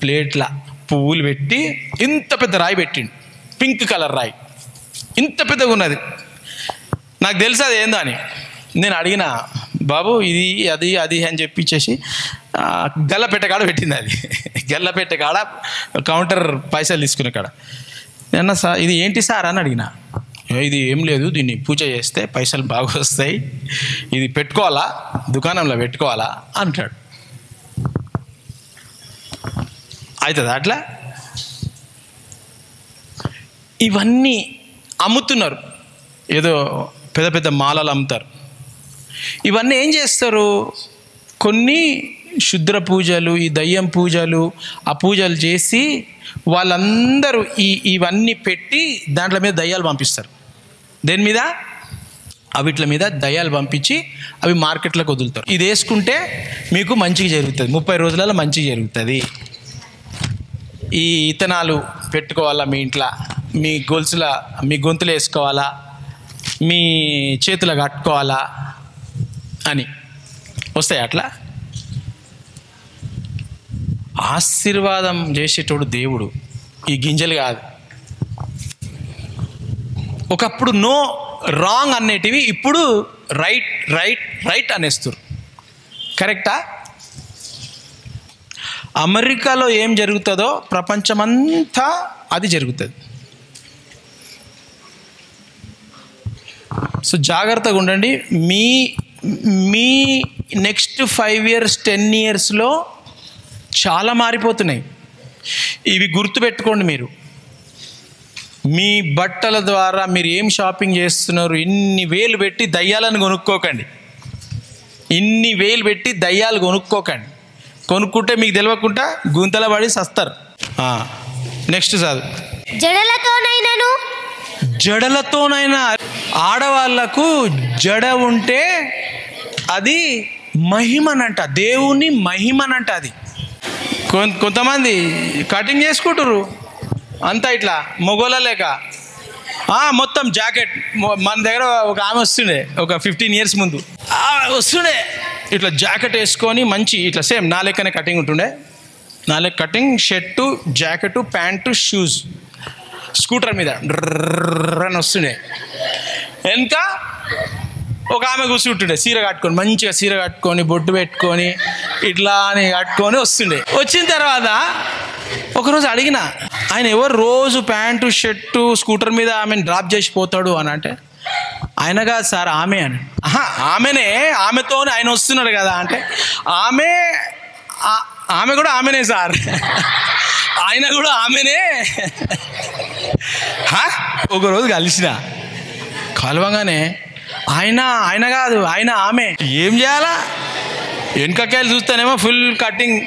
ప్లేట్ల పువ్వులు పెట్టి ఇంత పెద్ద రాయి పెట్టిండు, పింక్ కలర్ రాయి, ఇంత పెద్దగా ఉన్నది. నాకు తెలుసు అది ఏందో అని. నేను అడిగిన, బాబు ఇది అది అది అని చెప్పిచ్చేసి గల్లపెట్ట కాడ పెట్టింది. అది గల్లపెట్ట కాడ కౌంటర్ పైసలు తీసుకునే కాడ. అన్న సార్ ఇది ఏంటి సార్ అని అడిగిన. ఇది ఏం లేదు, దీన్ని పూజ చేస్తే పైసలు బాగా వస్తాయి, ఇది పెట్టుకోవాలా, దుకాణంలో పెట్టుకోవాలా అంటాడు. అవుతుంది అట్లా. ఇవన్నీ అమ్ముతున్నారు, ఏదో పెద్ద పెద్ద మాలలు అమ్ముతారు. ఇవన్నీ ఏం చేస్తారు, కొన్ని శుద్ర పూజలు, ఈ దయ్యం పూజలు, ఆ పూజలు చేసి వాళ్ళందరూ ఇవన్నీ పెట్టి దాంట్ల మీద దయ్యాలు పంపిస్తారు. దేని మీద? అవిట్ల మీద దయ్యాలు పంపించి అవి మార్కెట్లోకి వదులుతారు. ఇది వేసుకుంటే మీకు మంచిగా జరుగుతుంది, 30 రోజులలో మంచిగా జరుగుతుంది. ఈ ఇత్తనాలు పెట్టుకోవాలా మీ ఇంట్లో, మీ గొంతులో వేసుకోవాలా, మీ చేతులు కట్టుకోవాలా అని వస్తాయి. అట్లా ఆశీర్వాదం చేసేటోడు దేవుడు, ఈ గింజలు కాదు. ఒకప్పుడు నో రాంగ్ అనేటివి ఇప్పుడు రైట్ రైట్ రైట్ అనేస్తారు. కరెక్టా? అమెరికాలో ఏం జరుగుతుందో ప్రపంచమంతా అది జరుగుతుంది. సో జాగ్రత్తగా ఉండండి. మీ నెక్స్ట్ 5 years 10 yearsలో చాలా మారిపోతున్నాయి. ఇవి గుర్తుపెట్టుకోండి. మీరు మీ బట్టల ద్వారా మీరు ఏం షాపింగ్ చేస్తున్నారు, ఇన్ని వేలు పెట్టి దయ్యాలను కొనుక్కోకండి. ఇన్ని వేలు పెట్టి దయ్యాలు కొనుక్కోకండి. కొనుక్కుంటే మీకు తెలియకుండా గుంతల పడి సస్తారు. నెక్స్ట్ చదువు. జడలతోనైనా ఆడవాళ్లకు జడ ఉంటే అది మహిమనంట, దేవుని మహిమనంట. అది కొంతమంది కటింగ్ చేసుకుంటారు అంతా ఇట్లా మొగోళ్ళ లేక, మొత్తం జాకెట్. మన దగ్గర ఒక ఆమె వస్తుండే, ఒక 15 years ముందు వస్తుండే, ఇట్లా జాకెట్ వేసుకొని మంచి ఇట్లా సేమ్ నా లెక్కనే కటింగ్ ఉంటుండే. నా లెక్క cutting, shirt, jacket, pant, shoes, scooter మీద అని వస్తుండే. ఇంకా ఒక ఆమె కూర్చుంటుండే సీర కట్టుకొని, మంచిగా సీర కట్టుకొని బొట్టు పెట్టుకొని ఇట్లా అని కట్టుకొని వస్తుండే. వచ్చిన తర్వాత ఒకరోజు అడిగిన, ఆయన ఎవరు రోజు ప్యాంటు షర్టు స్కూటర్ మీద ఆమెను డ్రాప్ చేసి పోతాడు అని అంటే, ఆయన కాదు సార్ ఆమె అని. ఆమెనే, ఆమెతో ఆయన వస్తున్నాడు కదా అంటే ఆమె కూడా ఆమెనే సార్, ఆయన కూడా ఆమెనే. ఒకరోజు కలిసిన కలవగానే ఆయన కాదు ఆయన ఆమె. ఏం చేయాలా? వెనకకాయలు చూస్తేనేమో full cutting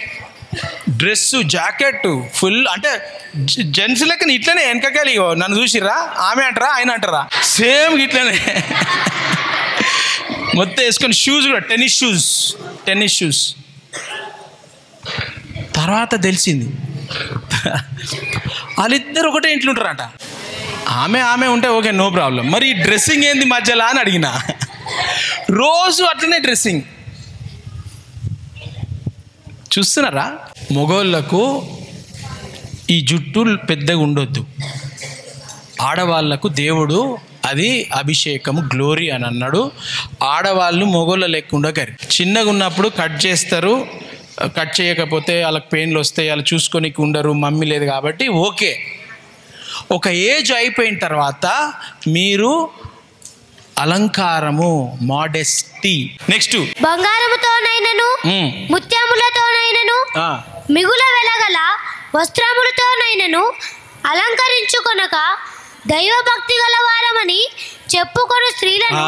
dress, jacket full, అంటే జెంట్స్ లెక్కన ఇట్లనే వెనకకాయలు. ఇగో నన్ను చూసిర్రా, ఆమె అంటారా ఆయన అంటారా, సేమ్ ఇట్లనే మొత్తం వేసుకొని. షూస్ కూడా టెన్నిస్ షూస్. తర్వాత తెలిసింది వాళ్ళిద్దరు ఒకటే ఇంట్లో ఉంటారంట. ఆమె ఉంటే ఓకే, నో ప్రాబ్లం. మరి ఈ డ్రెస్సింగ్ ఏంది మధ్యలో అని అడిగిన. రోజు అట్లనే డ్రెస్సింగ్. చూస్తున్నారా? మగోళ్ళకు ఈ జుట్టు పెద్దగా ఉండొద్దు, ఆడవాళ్లకు దేవుడు అది అభిషేకము, గ్లోరీ అని అన్నాడు. ఆడవాళ్ళు మగోళ్ళ లెక్క ఉండకరి. చిన్నగా ఉన్నప్పుడు కట్ చేస్తారు, కట్ చేయకపోతే వాళ్ళకి పెయిన్లు వస్తాయి, వాళ్ళు చూసుకొని ఉండరు, మమ్మీ లేదు కాబట్టి ఓకే. ఒక ఏజ్ అయిపోయిన తర్వాత మీరు అలంకారము, మోడెస్టీ. నెక్స్ట్, బంగారముతోనైనను ముత్యములతోనైనను మిగుల వెలగల వస్త్రములతోనైనను అలంకరించుకొనక దైవ భక్తి గల వారమని చెప్పుకొని స్త్రీలను,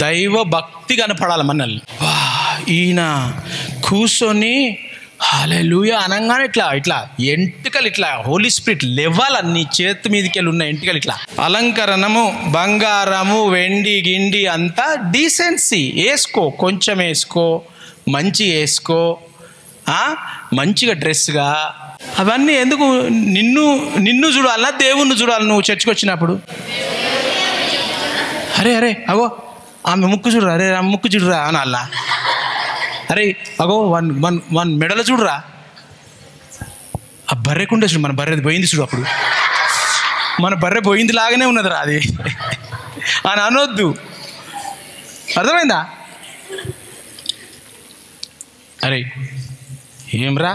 దైవ భక్తి కనపడాలి మనల్ని. ఈయన కూర్చొని హల్లెలూయా అనగానే ఇట్లా ఎంటికలు ఇట్లా హోలీ స్పిరిట్ లెవ్వాలి. నీ చేతి మీదకి వెళ్ళి ఉన్న ఎంటికలు ఇట్లా. అలంకరణము, బంగారము, వెండి గిండి అంతా డీసెన్సీ. వేసుకో, కొంచెం వేసుకో, మంచి వేసుకో, మంచిగా డ్రెస్గా. అవన్నీ ఎందుకు? నిన్ను చూడాలా, దేవుణ్ణి చూడాలి. నువ్వు చర్చికి వచ్చినప్పుడు అరే అగో ఆమె ముక్కు చూడరా, అరే ఆమె ముక్కు చూడరా అని అలా. అరే అగో వన్ మెడలో చూడరా, ఆ బర్రెకుండే చూడు, మన బర్రెది పోయింది చూడు, అప్పుడు మన బర్రె పోయింది లాగానే ఉన్నదిరా అది అని అనొద్దు. అర్థమైందా? అరే ఏమ్రా,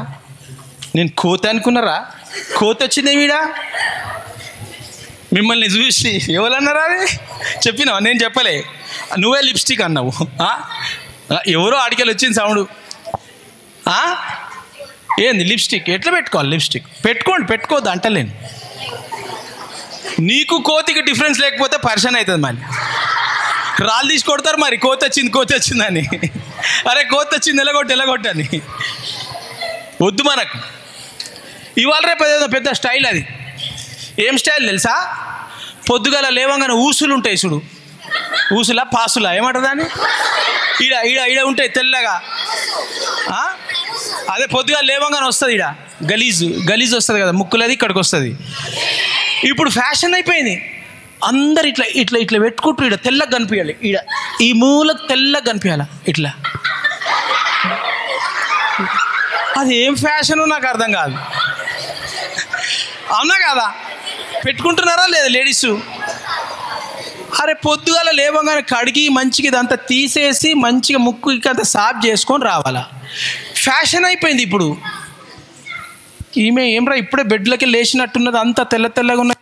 నేను కోత అనుకున్నారా? కోత వచ్చింది వీడా మిమ్మల్ని చూసి. ఎవరన్నారా? అది చెప్పినావా? నేను చెప్పలే, నువ్వే లిప్స్టిక్ అన్నావు. ఎవరో ఆడికెళ్ళి వచ్చింది సౌండ్. ఏంది లిప్స్టిక్? ఎట్లా పెట్టుకోవాలి? లిప్స్టిక్ పెట్టుకోవద్దు అంటలేను. నీకు కోతికి డిఫరెన్స్ లేకపోతే పర్సన్ అవుతుంది. మరి రాళ్ళు తీసి కొడతారు మరి, కోతి వచ్చిందని. అరే కోతి వచ్చింది ఎలగొట్టని. వద్దు మనకు. ఇవాళ రేపు పెద్ద స్టైల్ అది. ఏం స్టైల్ తెలుసా? పొద్దుగాల లేవంగానే ఊసులు ఉంటాయి చూడు, ఊసులా పాసులా ఏమంటారు దాన్ని, ఈడ ఉంటాయి తెల్లగా. అదే పొద్దుగా లేవంగానే వస్తుంది, ఈడ గలీజ్ వస్తుంది కదా, ముక్కులది ఇక్కడికి వస్తుంది. ఇప్పుడు ఫ్యాషన్ అయిపోయింది. అందరు ఇట్లా పెట్టుకుంటూ ఈడ తెల్లగా కనిపించాలి, ఈడ ఈ మూలకు తెల్లగా కనిపించాలి ఇట్లా. అది ఏం ఫ్యాషను నాకు అర్థం కాదు. అవునా కాదా? పెట్టుకుంటున్నారా లేదా లేడీసు? అరే పొద్దుగాల లేవగానే కడిగి మంచిగా ఇదంతా తీసేసి మంచిగా ముక్కు అంతా సాఫ్ చేసుకొని రావాలా. ఫ్యాషన్ అయిపోయింది ఇప్పుడు. ఈమె ఏమ్రా ఇప్పుడే బెడ్లకి లేచినట్టున్నది, అంతా తెల్లగా ఉన్నది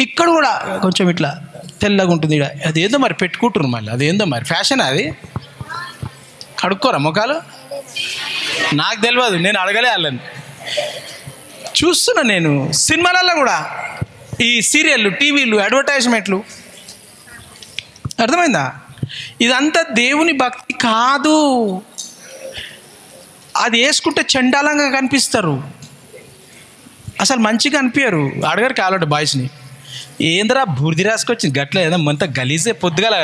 ఇక్కడ కూడా కొంచెం ఇట్లా తెల్లగా ఉంటుంది. అదేందో మరి పెట్టుకుంటున్నారు మళ్ళీ, అదేందో మరి ఫ్యాషన్. అది కడుక్కోరా ముఖాలు? నాకు తెలియదు, నేను అడగలే వాళ్ళని. చూస్తున్నా నేను సినిమాలలో కూడా, ఈ సీరియళ్ళు, టీవీలు, అడ్వర్టైజ్మెంట్లు. అర్థమైందా? ఇదంతా దేవుని భక్తి కాదు. అది వేసుకుంటే చండాలంగా కనిపిస్తారు, అసలు మంచిగా అనిపించరు. అడగరు కావాలంటే బాయ్స్ని, ఏందిరా బూర్ది రాసుకొచ్చింది గట్ల, ఏదో అంత గలీజే, పొద్దుగాల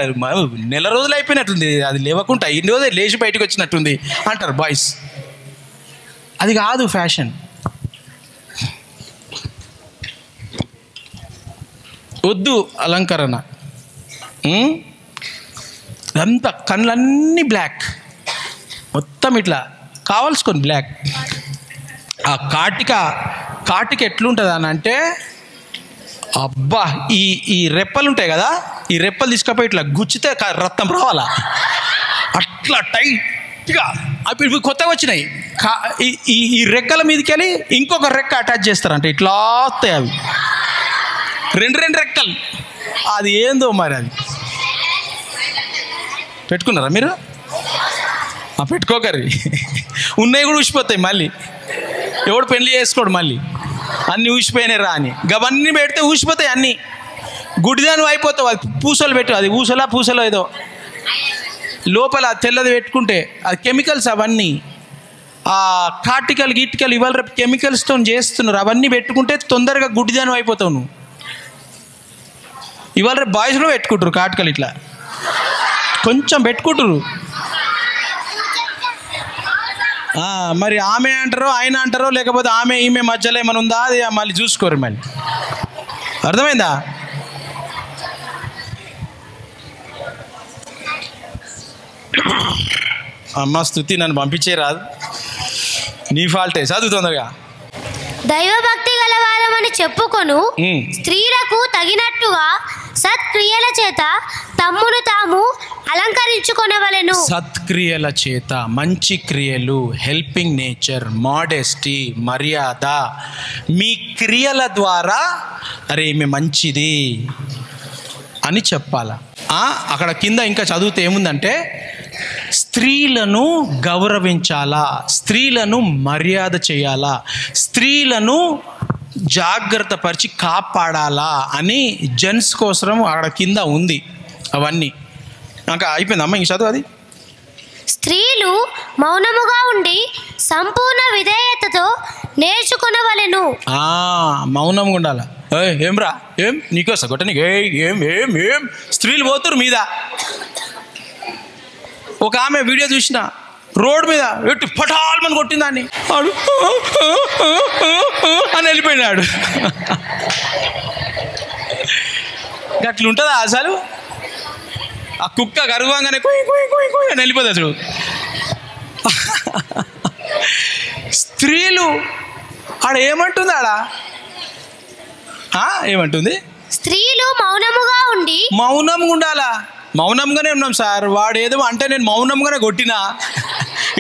నెల రోజులు అయిపోయినట్టుంది, అది లేవకుండా ఇన్ని రోజులు లేచి బయటకు వచ్చినట్టుంది అంటారు బాయ్స్. అది కాదు ఫ్యాషన్. వద్దు అలంకరణ. అంతా కళ్ళన్నీ బ్లాక్, మొత్తం ఇట్లా కావాల్సుకొని బ్లాక్. ఆ కాటిక ఎట్లుంటుంది అని అంటే, అబ్బా ఈ రెప్పలు ఉంటాయి కదా, ఈ రెప్పలు తీసుకపోయి ఇట్లా గుచ్చితే రక్తం రావాలా, అట్లా టైట్గా. అప్పుడు కొత్తగా వచ్చినాయి ఈ రెక్కల మీదకి వెళ్ళి ఇంకొక రెక్క అటాచ్ చేస్తారంట, ఇట్లా వస్తాయి అవి రెండు రెక్కలు. అది ఏందో మరి, అది పెట్టుకున్నారా మీరు? పెట్టుకోకరి, ఉన్నాయి కూడా ఊసిపోతాయి మళ్ళీ. ఎవడు పెళ్లి చేసుకోడు మళ్ళీ, అన్నీ ఊసిపోయినాయి రా అని. గవన్నీ పెడితే ఊసిపోతాయి అన్నీ, గుడిదాని అయిపోతావు. అది పూసలు పెట్టు, అది పూసలో ఏదో లోపల తెల్లది పెట్టుకుంటే అది కెమికల్స్. అవన్నీ కార్టికల్ గీటికల్ ఇవాళ రేపు కెమికల్స్తో చేస్తున్నారు. అవన్నీ పెట్టుకుంటే తొందరగా గుడ్డిదాని అయిపోతావు నువ్వు. ఇవాళ రేపు బాయ్స్లో పెట్టుకుంటారు కార్టికల్, ఇట్లా కొంచెం పెట్టుకుంటారు. మరి ఆమె అంటారో ఆయన అంటారో, లేకపోతే ఆమె ఈమె మధ్యలో ఏమైనా ఉందా అది మళ్ళీ చూసుకోరు. మళ్ళీ అర్థమైందా? అమ్మ స్తుతి, నన్ను పంపించే రాదు, నీ ఫాల్టే. చదువు తొందరగా. దైవభక్తి గలవారమని చెప్పుకొను స్త్రీలకు తగినట్టుగా సత్క్రియల చేత తమ్మును తాము అలంకరించుకొనవలెను. సత్క్రియల చేత, మంచి క్రియలు, హెల్పింగ్ నేచర్, మోడెస్టీ, మర్యాద, మీ క్రియల ద్వారా అరే ఈమె మంచిది అని చెప్పాలా. అక్కడ కింద ఇంకా చదివితే ఏముందంటే, స్త్రీలను గౌరవించాలా, స్త్రీలను మర్యాద చేయాలా, స్త్రీలను జాగ్రత్త పరిచి కాపాడాలా అని జెంట్స్ కోసం అక్కడ కింద ఉంది. అవన్నీ ఇంకా అయిపోయిందమ్మా, ఇంక చదువు అది. స్త్రీలు మౌనముగా ఉండి సంపూర్ణ విధేయతతో నేర్చుకునవలెను. మౌనంగా ఉండాలా. ఏమ్రా, ఏం నీకోసా కొట్టనికి, ఏం ఏం ఏం స్త్రీలు పోతురు మీద. ఒక ఆమె వీడియో చూసిన, రోడ్ మీద ఎట్టి పటాల్మని కొట్టిందాన్ని, ఆడు అని వెళ్ళిపోయినాడు. అట్లుంటుందా అసలు? ఆ కుక్క గర్వంగానే కొయ్ కొయ్ కొయ్ కొయ్ అని వెళ్ళిపోతుంది అసలు. స్త్రీలు ఆడ ఏమంటుంది, ఏమంటుంది? స్త్రీలు మౌనముగా ఉండి, మౌనంగా ఉండాలా. మౌనంగానే ఉన్నాం సార్. వాడు ఏదో అంటే నేను మౌనంగానే కొట్టినా,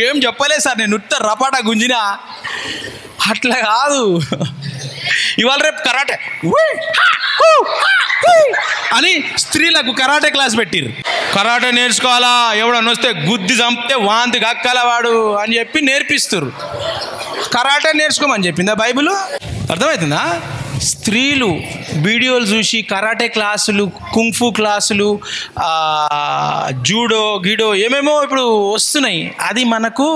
ఏం చెప్పలేదు సార్, నేను ఉత్త రపాటా గుంజినా. అట్లా కాదు. ఇవాళ రేపు కరాటే అని స్త్రీలకు కరాటే క్లాస్ పెట్టిర్రు. కరాటే నేర్చుకోవాలా, ఎవడన్నా వస్తే గుద్ది చంపితే వాంతి గక్కల వాడు అని చెప్పి నేర్పిస్తారు. కరాటే నేర్చుకోమని చెప్పిందా బైబిల్? అర్థమవుతుందా? స్త్రీలు వీడియోలు చూసి కరాటే క్లాసులు, కుంఫు క్లాసులు, జూడో గిడో ఏమేమో ఇప్పుడు వస్తున్నాయి. అది మనకు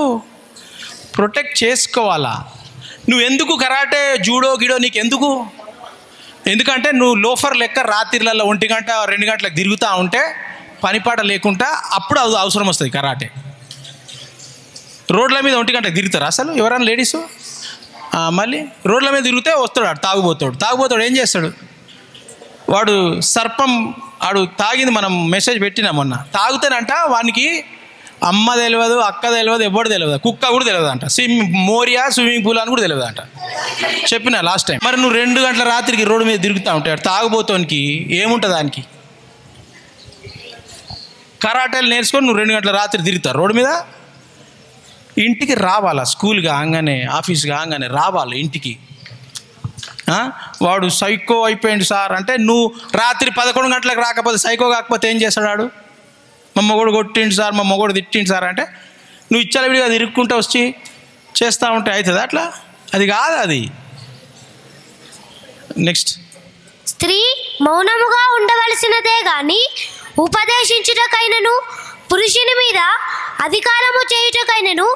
ప్రొటెక్ట్ చేసుకోవాలా. నువ్వెందుకు కరాటే జూడో గిడో నీకు ఎందుకు? ఎందుకంటే నువ్వు లోఫర్ లెక్క రాత్రిలలో 1 గంట 2 గంటలకు తిరుగుతూ ఉంటే పనిపాట లేకుండా అప్పుడు అది అవసరం వస్తుంది కరాటే. రోడ్ల మీద 1 గంటకు తిరుగుతారు అసలు ఎవరైనా లేడీసు? మళ్ళీ రోడ్ల మీద తిరిగితే వస్తాడు తాగుబోతాడు ఏం చేస్తాడు వాడు? సర్పం ఆడు తాగింది మనం మెసేజ్ పెట్టినా మొన్న. తాగుతానంట వానికి అమ్మ తెలియదు, అక్క తెలియదు, ఎవడు తెలియదు, కుక్క కూడా తెలియదు అంట. స్విమ్మింగ్ పూల్ అని కూడా తెలియదు అంట. చెప్పిన లాస్ట్ టైం. మరి నువ్వు 2 గంటల రాత్రికి రోడ్డు మీద తిరుగుతూ ఉంటాడు తాగుబోతానికి ఏముంటుంది దానికి? కరాటేలు నేర్చుకొని నువ్వు 2 గంటల రాత్రి తిరుగుతావు రోడ్డు మీద. ఇంటికి రావాలా, స్కూల్ కాగానే ఆఫీస్ కాగానే రావాలి ఇంటికి. వాడు సైకో అయిపోయింది సార్ అంటే, నువ్వు రాత్రి 11 గంటలకు రాకపోతే సైకో కాకపోతే ఏం చేస్తాడు వాడు? మా మొగుడు కొట్టిండు సార్, మా మొగుడు తిట్టిండు సార్ అంటే నువ్వు ఇచ్చాల విడిగా తిరుక్కుంటూ వచ్చి చేస్తూ ఉంటే అవుతుంది అట్లా? అది కాదు అది. నెక్స్ట్, స్త్రీ మౌనముగా ఉండవలసినదే గాని ఉపదేశించుటకైనను పురుషుని మీద అధికారము చేయుటకైనను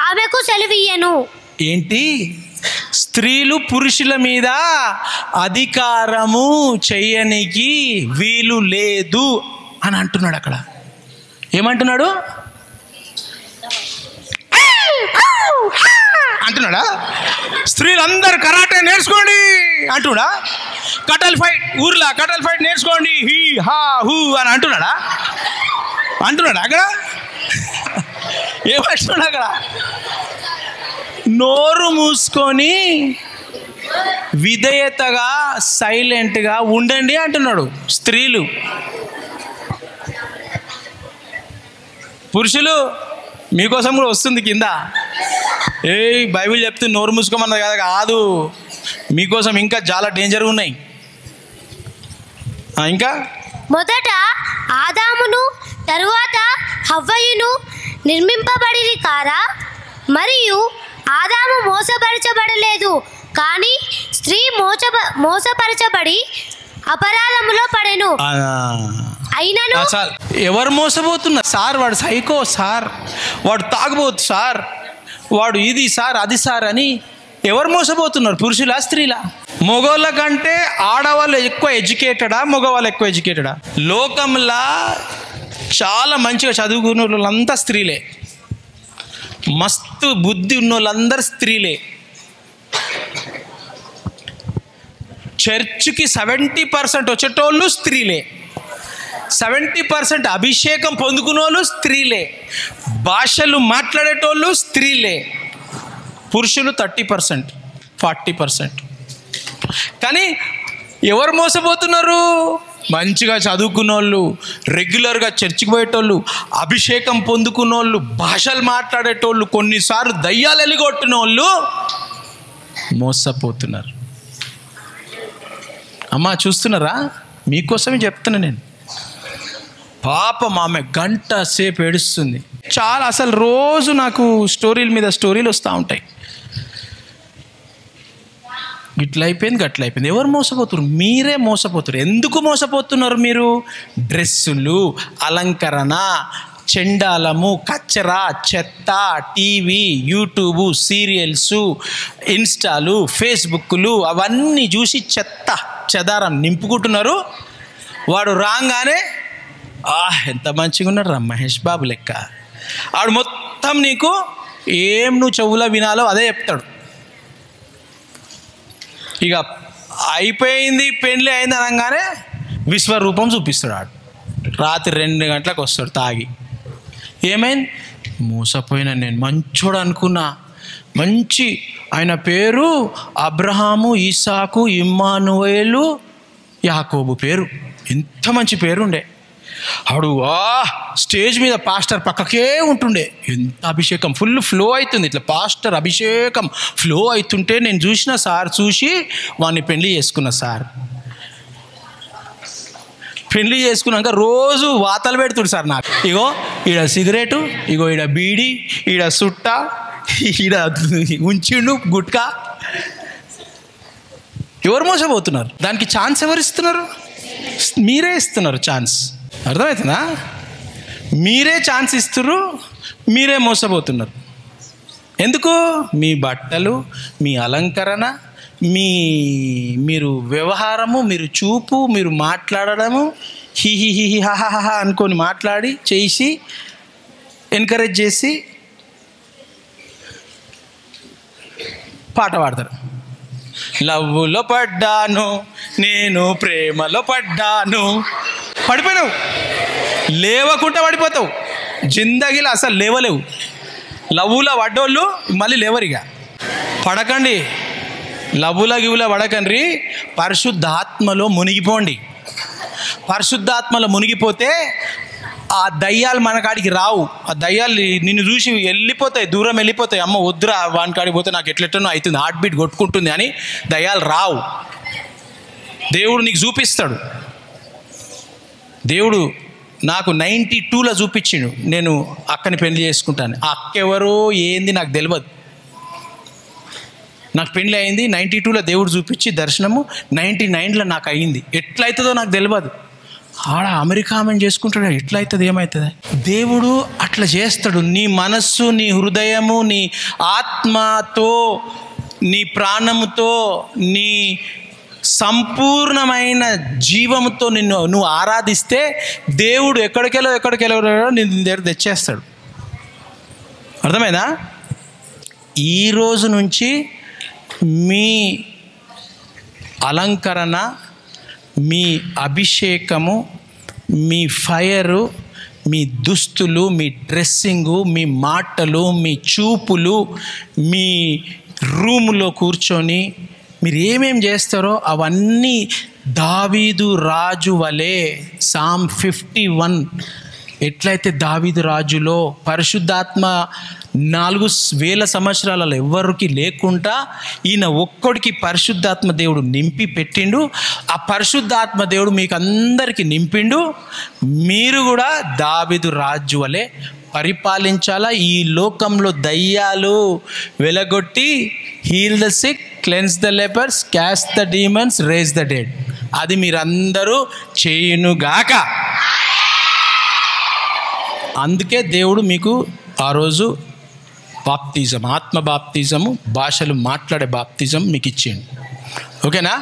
ఆమెకు సెలవియ్యను. ఏంటి? స్త్రీలు పురుషుల మీద అధికారము చేయనికి వీలు లేదు అని అంటున్నాడు. అక్కడ ఏమంటున్నాడు? అంటున్నాడా? స్త్రీలందరూ కరాటే నేర్చుకోండి అంటున్నా? కటల్ ఫైట్, ఊర్లో కటల్ ఫైట్ నేర్చుకోండి హీ హా హూ అని అంటున్నాడా? అక్కడ ఏమంటున్నాడు? అక్కడ నోరు మూసుకొని విధేయతగా సైలెంట్గా ఉండండి అంటున్నాడు. స్త్రీలు, పురుషులు మీకోసం కూడా వస్తుంది కింద. బైబిల్ చెప్తే నోరు మూసుకోమన్నది కదా, కాదు. మీకోసం ఇంకా చాలా డేంజర్గా ఉన్నాయి. ఇంకా మొదట ఆదామును తరువాత హవ్వయును నిర్మింపబడిరి కారా? మరియు ఆదాము మోసపరచబడలేదు, కానీ స్త్రీ మోసపరచబడి అపరాధములో పడెను. అయినను ఎవరు మోసపోతున్నారు సార్? వాడు సైకో సార్, వాడు తాగబోతు సార్, వాడు ఇది సార్, అది సార్ అని ఎవరు మోసపోతున్నారు? పురుషులా స్త్రీలా? మగవాళ్ళ కంటే ఆడవాళ్ళు ఎక్కువ ఎడ్యుకేటెడా, మగవాళ్ళు ఎక్కువ ఎడ్యుకేటెడా? లోకంలా చాలా మంచిగా చదువుకున్న వాళ్ళంతా స్త్రీలే, మస్తు బుద్ధి ఉన్న వాళ్ళందరూ స్త్రీలే. చర్చికి 70% వచ్చేటోళ్ళు స్త్రీలే, 70% అభిషేకం పొందుకునే వాళ్ళు స్త్రీలే, భాషలు మాట్లాడేటోళ్ళు స్త్రీలే. పురుషులు 30%, 40%. కానీ ఎవరు మోసపోతున్నారు? మంచిగా చదువుకున్నోళ్ళు, రెగ్యులర్గా చర్చికి పోయేటోళ్ళు, అభిషేకం పొందుకున్నోళ్ళు, భాషలు మాట్లాడేటోళ్ళు, కొన్నిసార్లు దయ్యాలు ఎలిగొట్టిన వాళ్ళు మోసపోతున్నారు. అమ్మా చూస్తున్నారా? మీకోసమే చెప్తున్నా నేను. పాపం ఆమె గంట సేపు ఏడుస్తుంది. చాలా అసలు రోజు నాకు స్టోరీల మీద స్టోరీలు వస్తూ ఉంటాయి. ఇట్లా అయిపోయింది, గట్ల అయిపోయింది. ఎవరు మోసపోతున్నారు? మీరే మోసపోతున్నారు. ఎందుకు మోసపోతున్నారు మీరు? డ్రెస్సులు, అలంకరణ, చెండాలము, కచ్చరా, చెత్త, టీవీ, యూట్యూబు, సీరియల్స్, ఇన్స్టాలు, ఫేస్బుక్లు అవన్నీ చూసి చెత్త చెదారం నింపుకుంటున్నారు. వాడు రాగానే ఎంత మంచిగా ఉన్నాడు రా మహేష్ బాబు లెక్క, ఆడు మొత్తం నీకు ఏం నువ్వు చెవులో వినాలో అదే చెప్తాడు. ఇక అయిపోయింది, పెళ్ళి అయింది అనగానే విశ్వరూపం చూపిస్తాడు. ఆడు రాత్రి 2 గంటలకు వస్తాడు తాగి. ఏమైంది? మోసపోయినా నేను మంచోడు అనుకున్నా, మంచి ఆయన పేరు అబ్రహాము, ఇసాకు, ఇమ్మానుయేలు, యాకోబు పేరు, ఎంత మంచి పేరుండే. ఆడు స్టేజ్ మీద పాస్టర్ పక్కకే ఉంటుండే, ఎంత అభిషేకం ఫుల్ ఫ్లో అవుతుంది. ఇట్లా పాస్టర్ అభిషేకం ఫ్లో అవుతుంటే నేను చూసిన సార్, చూసి వాడిని పెళ్లి చేసుకున్నా సార్. పెళ్లి చేసుకున్నాక రోజు వాతలు పెడుతుడు సార్ నాకు. ఇగో ఈడ సిగరెటు, ఇగో ఈడ బీడి, ఈడ సుట్ట, ఈడ ఉంచిండు గుట్కా. ఎవరు మోసపోతున్నారు? దానికి ఛాన్స్ ఎవరు ఇస్తున్నారు? మీరే ఇస్తున్నారు ఛాన్స్. అర్థమవుతుందా? మీరే ఛాన్స్ ఇస్తున్నారు, మీరే మోసపోతున్నారు. ఎందుకు? మీ బట్టలు, మీ అలంకరణ, మీరు వ్యవహారము, మీరు చూపు, మీరు మాట్లాడడము, హిహిహి హాహా అనుకొని మాట్లాడి చేసి ఎంకరేజ్ చేసి పాట పాడతారు. లవ్వులో పడ్డాను నేను, ప్రేమలో పడ్డాను. పడిపోయినావు, లేవకుండా పడిపోతావు. జిందగీలో అసలు లేవలేవు. లవ్వులో పడ్డోళ్ళు మళ్ళీ లేవరిగా. పడకండి, లవ్వుల గివుల పడకండి, పరిశుద్ధాత్మలో మునిగిపోండి. పరిశుద్ధాత్మలో మునిగిపోతే ఆ దయ్యాలు మన కాడికి రావు. ఆ దయ్యాలు నిన్ను చూసి వెళ్ళిపోతాయి, దూరం వెళ్ళిపోతాయి. అమ్మ వద్దురా వాని కాడికి పోతే నాకు ఎట్లెట్లనో అవుతుంది, హార్ట్ బీట్ కొట్టుకుంటుంది అని దయ్యాలు రావు. దేవుడు నీకు చూపిస్తాడు. దేవుడు నాకు 92లో చూపించిండు, నేను అక్కని పెళ్లి చేసుకుంటాను. ఆ అక్క ఎవరో ఏంది నాకు తెలియదు. నాకు పెళ్ళి అయింది 92లో దేవుడు చూపించి దర్శనము, 99లో నాకు అయింది. ఎట్లయితుందో నాకు తెలియదు. ఆడ అమెరికా ఆమెను చేసుకుంటాడు, ఎట్లయితుంది, ఏమవుతుంది? దేవుడు అట్లా చేస్తాడు. నీ మనస్సు, నీ హృదయము, నీ ఆత్మతో, నీ ప్రాణముతో, నీ సంపూర్ణమైన జీవముతో నువ్వు ఆరాధిస్తే దేవుడు ఎక్కడికెళ్ళో నీ దగ్గర తెచ్చేస్తాడు. అర్థమైందా? ఈరోజు నుంచి మీ అలంకరణ, మీ అభిషేకము, మీ ఫైరు, మీ దుస్తులు, మీ డ్రెస్సింగు, మీ మాటలు, మీ చూపులు, మీ రూములో కూర్చొని మీరు ఏమేం చేస్తారో అవన్నీ దావీదు రాజు వలె, Psalm 51 ఎట్లయితే దావీదు రాజులో పరిశుద్ధాత్మ 4,000 సంవత్సరాలలో ఎవరికి లేకుండా ఈయన ఒక్కడికి పరిశుద్ధాత్మ దేవుడు నింపి పెట్టిండు. ఆ పరిశుద్ధాత్మ దేవుడు మీకు అందరికీ నింపిండు. మీరు కూడా దావీదు రాజు వలె పరిపాలించాలా. ఈ లోకంలో దయ్యాలు వెలగొట్టి heal the sick, cleanse the lepers, cast the demons, raise the dead, అది మీరందరూ చేయునుగాక. అందుకే దేవుడు మీకు ఆ రోజు బాప్తిజం, ఆత్మ బాప్తిజము, భాషలు మాట్లాడే బాప్తిజం మీకు ఇచ్చిండు. ఓకేనా?